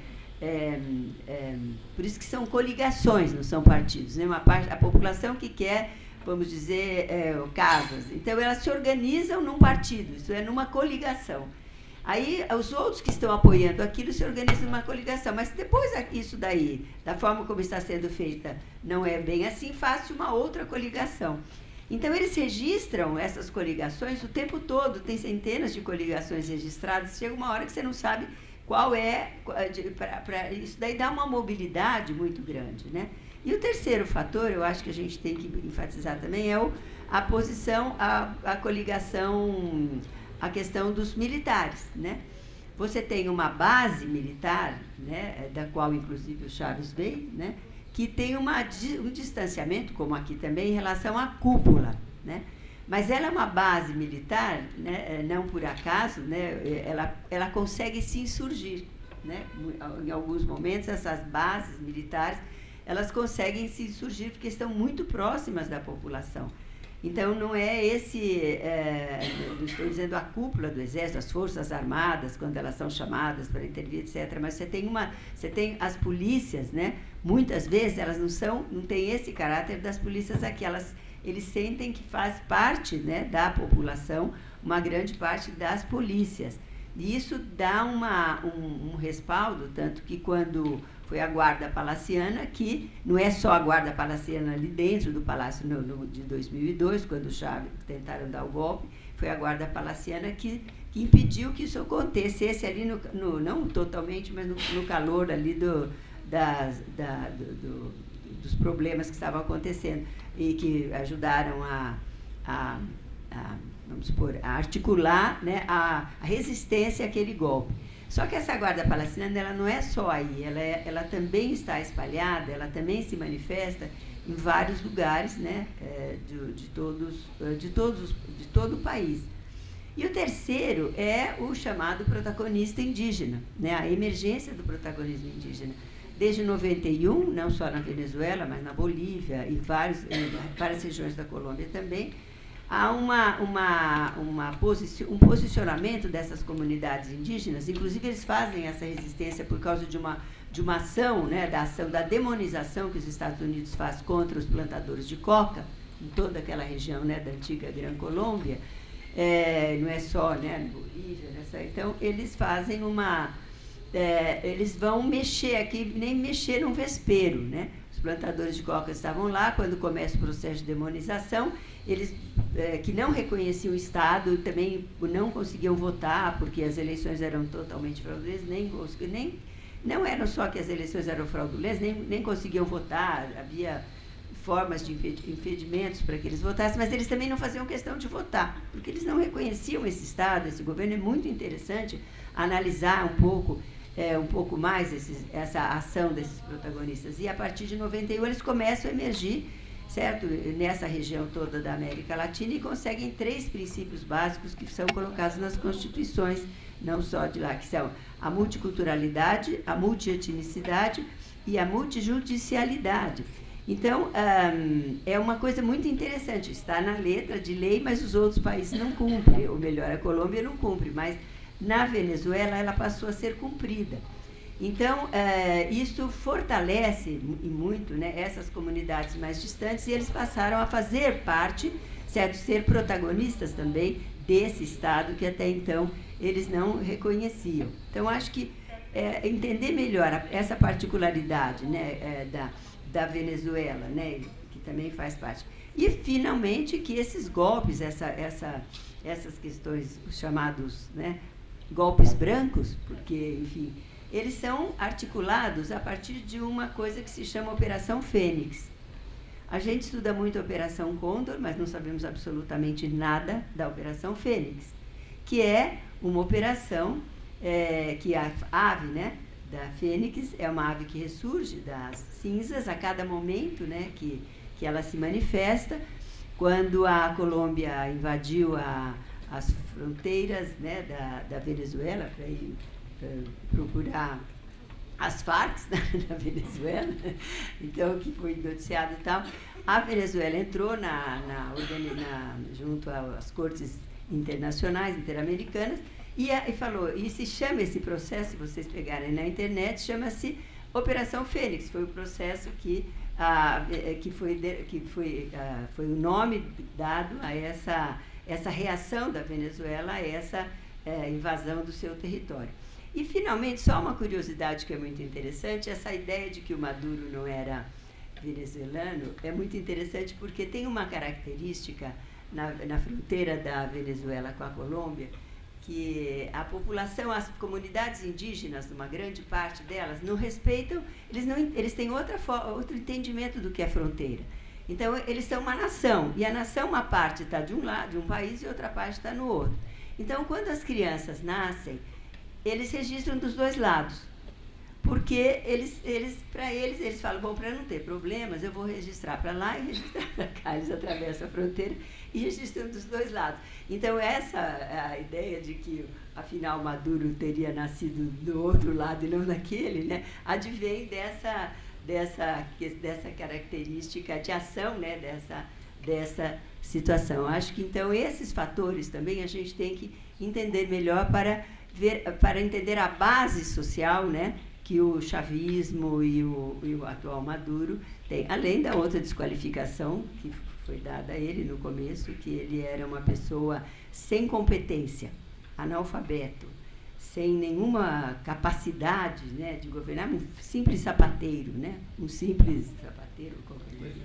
por isso que são coligações, não são partidos, né? A população que quer, vamos dizer, casas. Então, elas se organizam num partido, isso é, numa coligação. Aí, os outros que estão apoiando aquilo se organizam numa coligação. Mas depois isso daí, da forma como está sendo feita, não é bem assim, faz uma outra coligação. Então, eles registram essas coligações o tempo todo, tem centenas de coligações registradas, chega uma hora que você não sabe qual é, isso daí dá uma mobilidade muito grande, né? E o terceiro fator, eu acho que a gente tem que enfatizar também, é a posição, a coligação, a questão dos militares, né? Você tem uma base militar, né, da qual, inclusive, o Chaves veio, né, que tem um distanciamento, como aqui também, em relação à cúpula, né? Mas ela é uma base militar, né, não por acaso, né, ela consegue se insurgir, né? Em alguns momentos, essas bases militares, elas conseguem se insurgir porque estão muito próximas da população. Então, não é estou dizendo a cúpula do Exército, as Forças Armadas, quando elas são chamadas para intervir, etc. Mas você tem as polícias, né? Muitas vezes elas não têm esse caráter das polícias aqui, eles sentem que faz parte, né, da população, uma grande parte das polícias. E isso dá um respaldo, tanto que quando foi a Guarda Palaciana, que não é só a Guarda Palaciana ali dentro do Palácio de 2002, quando o Chávez tentaram dar o golpe, foi a Guarda Palaciana que impediu que isso acontecesse ali, não totalmente, mas no calor ali dos problemas que estavam acontecendo e que ajudaram vamos supor, a articular, né, a resistência àquele golpe. Só que essa Guarda Palaciana, ela não é só aí, ela também está espalhada, ela também se manifesta em vários lugares, né, de todo o país. E o terceiro é o chamado protagonista indígena, né, a emergência do protagonismo indígena. Desde 91, não só na Venezuela, mas na Bolívia e várias regiões da Colômbia também, há um posicionamento dessas comunidades indígenas. Inclusive, eles fazem essa resistência por causa de uma ação, né, da ação da demonização que os Estados Unidos faz contra os plantadores de coca, em toda aquela região, né, da antiga Gran Colômbia. Não é só, né, Bolívia, então eles fazem eles vão mexer aqui, nem mexer num vespeiro, né? Os plantadores de coca estavam lá quando começa o processo de demonização. Eles que não reconheciam o Estado também não conseguiam votar porque as eleições eram totalmente fraudulentas, não eram só que as eleições eram fraudulentas, nem conseguiam votar, havia formas de impedimentos para que eles votassem, mas eles também não faziam questão de votar, porque eles não reconheciam esse Estado, esse governo. É muito interessante analisar um pouco mais essa ação desses protagonistas. E a partir de 91 eles começam a emergir, certo, nessa região toda da América Latina, e conseguem 3 princípios básicos que são colocados nas constituições, não só de lá, que são a multiculturalidade, a multietnicidade e a multijudicialidade. Então, é uma coisa muito interessante, está na letra de lei, mas os outros países não cumprem, ou melhor, a Colômbia não cumpre, mas na Venezuela ela passou a ser cumprida. Então, isso fortalece muito, né, essas comunidades mais distantes, e eles passaram a fazer parte, certo, ser protagonistas também desse Estado que até então eles não reconheciam. Então, acho que entender melhor essa particularidade, né, da Venezuela, né, que também faz parte. E, finalmente, que esses golpes, essas questões, os chamados, né, golpes brancos, porque, enfim, eles são articulados a partir de uma coisa que se chama Operação Fênix. A gente estuda muito a Operação Condor, mas não sabemos absolutamente nada da Operação Fênix, que é uma operação que a ave, né, da Fênix é uma ave que ressurge das cinzas a cada momento, né, que ela se manifesta. Quando a Colômbia invadiu as fronteiras, né, da Venezuela para ir procurar as Farc da Venezuela, então, que foi noticiado e tal, a Venezuela entrou junto às cortes internacionais, interamericanas, e falou, e se chama esse processo, se vocês pegarem na internet, chama-se Operação Fênix. Foi o processo que foi o nome dado a essa reação da Venezuela a essa invasão do seu território. E, finalmente, só uma curiosidade que é muito interessante, essa ideia de que o Maduro não era venezuelano é muito interessante porque tem uma característica na fronteira da Venezuela com a Colômbia, que a população, as comunidades indígenas, uma grande parte delas, não respeitam, eles têm outro entendimento do que é fronteira. Então, eles são uma nação, e a nação, uma parte está de um lado, de um país, e outra parte está no outro. Então, quando as crianças nascem, eles registram dos dois lados, porque para eles falam, bom, para não ter problemas, eu vou registrar para lá e registrar para cá. Eles atravessam a fronteira e registram dos dois lados. Então, essa a ideia de que, afinal, Maduro teria nascido do outro lado e não daquele, né, advém dessa característica de ação, né, dessa situação. Acho que, então, esses fatores também a gente tem que entender melhor para entender a base social, né, que o chavismo e o atual Maduro têm, além da outra desqualificação que foi dada a ele no começo, que ele era uma pessoa sem competência, analfabeto, sem nenhuma capacidade, né, de governar, um simples sapateiro, né? Um simples sapateiro, qualquer coisa.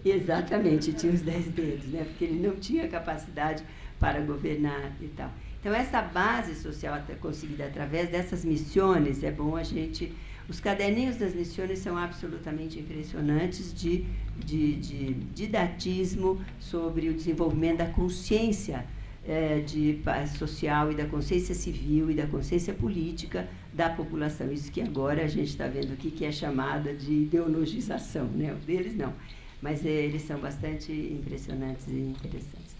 Exatamente, tinha os 10 dedos, né? Porque ele não tinha capacidade para governar e tal. Então, essa base social conseguida através dessas missões, é bom a gente... Os caderninhos das missões são absolutamente impressionantes de didatismo sobre o desenvolvimento da consciência social e da consciência civil e da consciência política da população. Isso que agora a gente está vendo aqui que é chamada de ideologização, né? O deles não. Mas eles são bastante impressionantes e interessantes.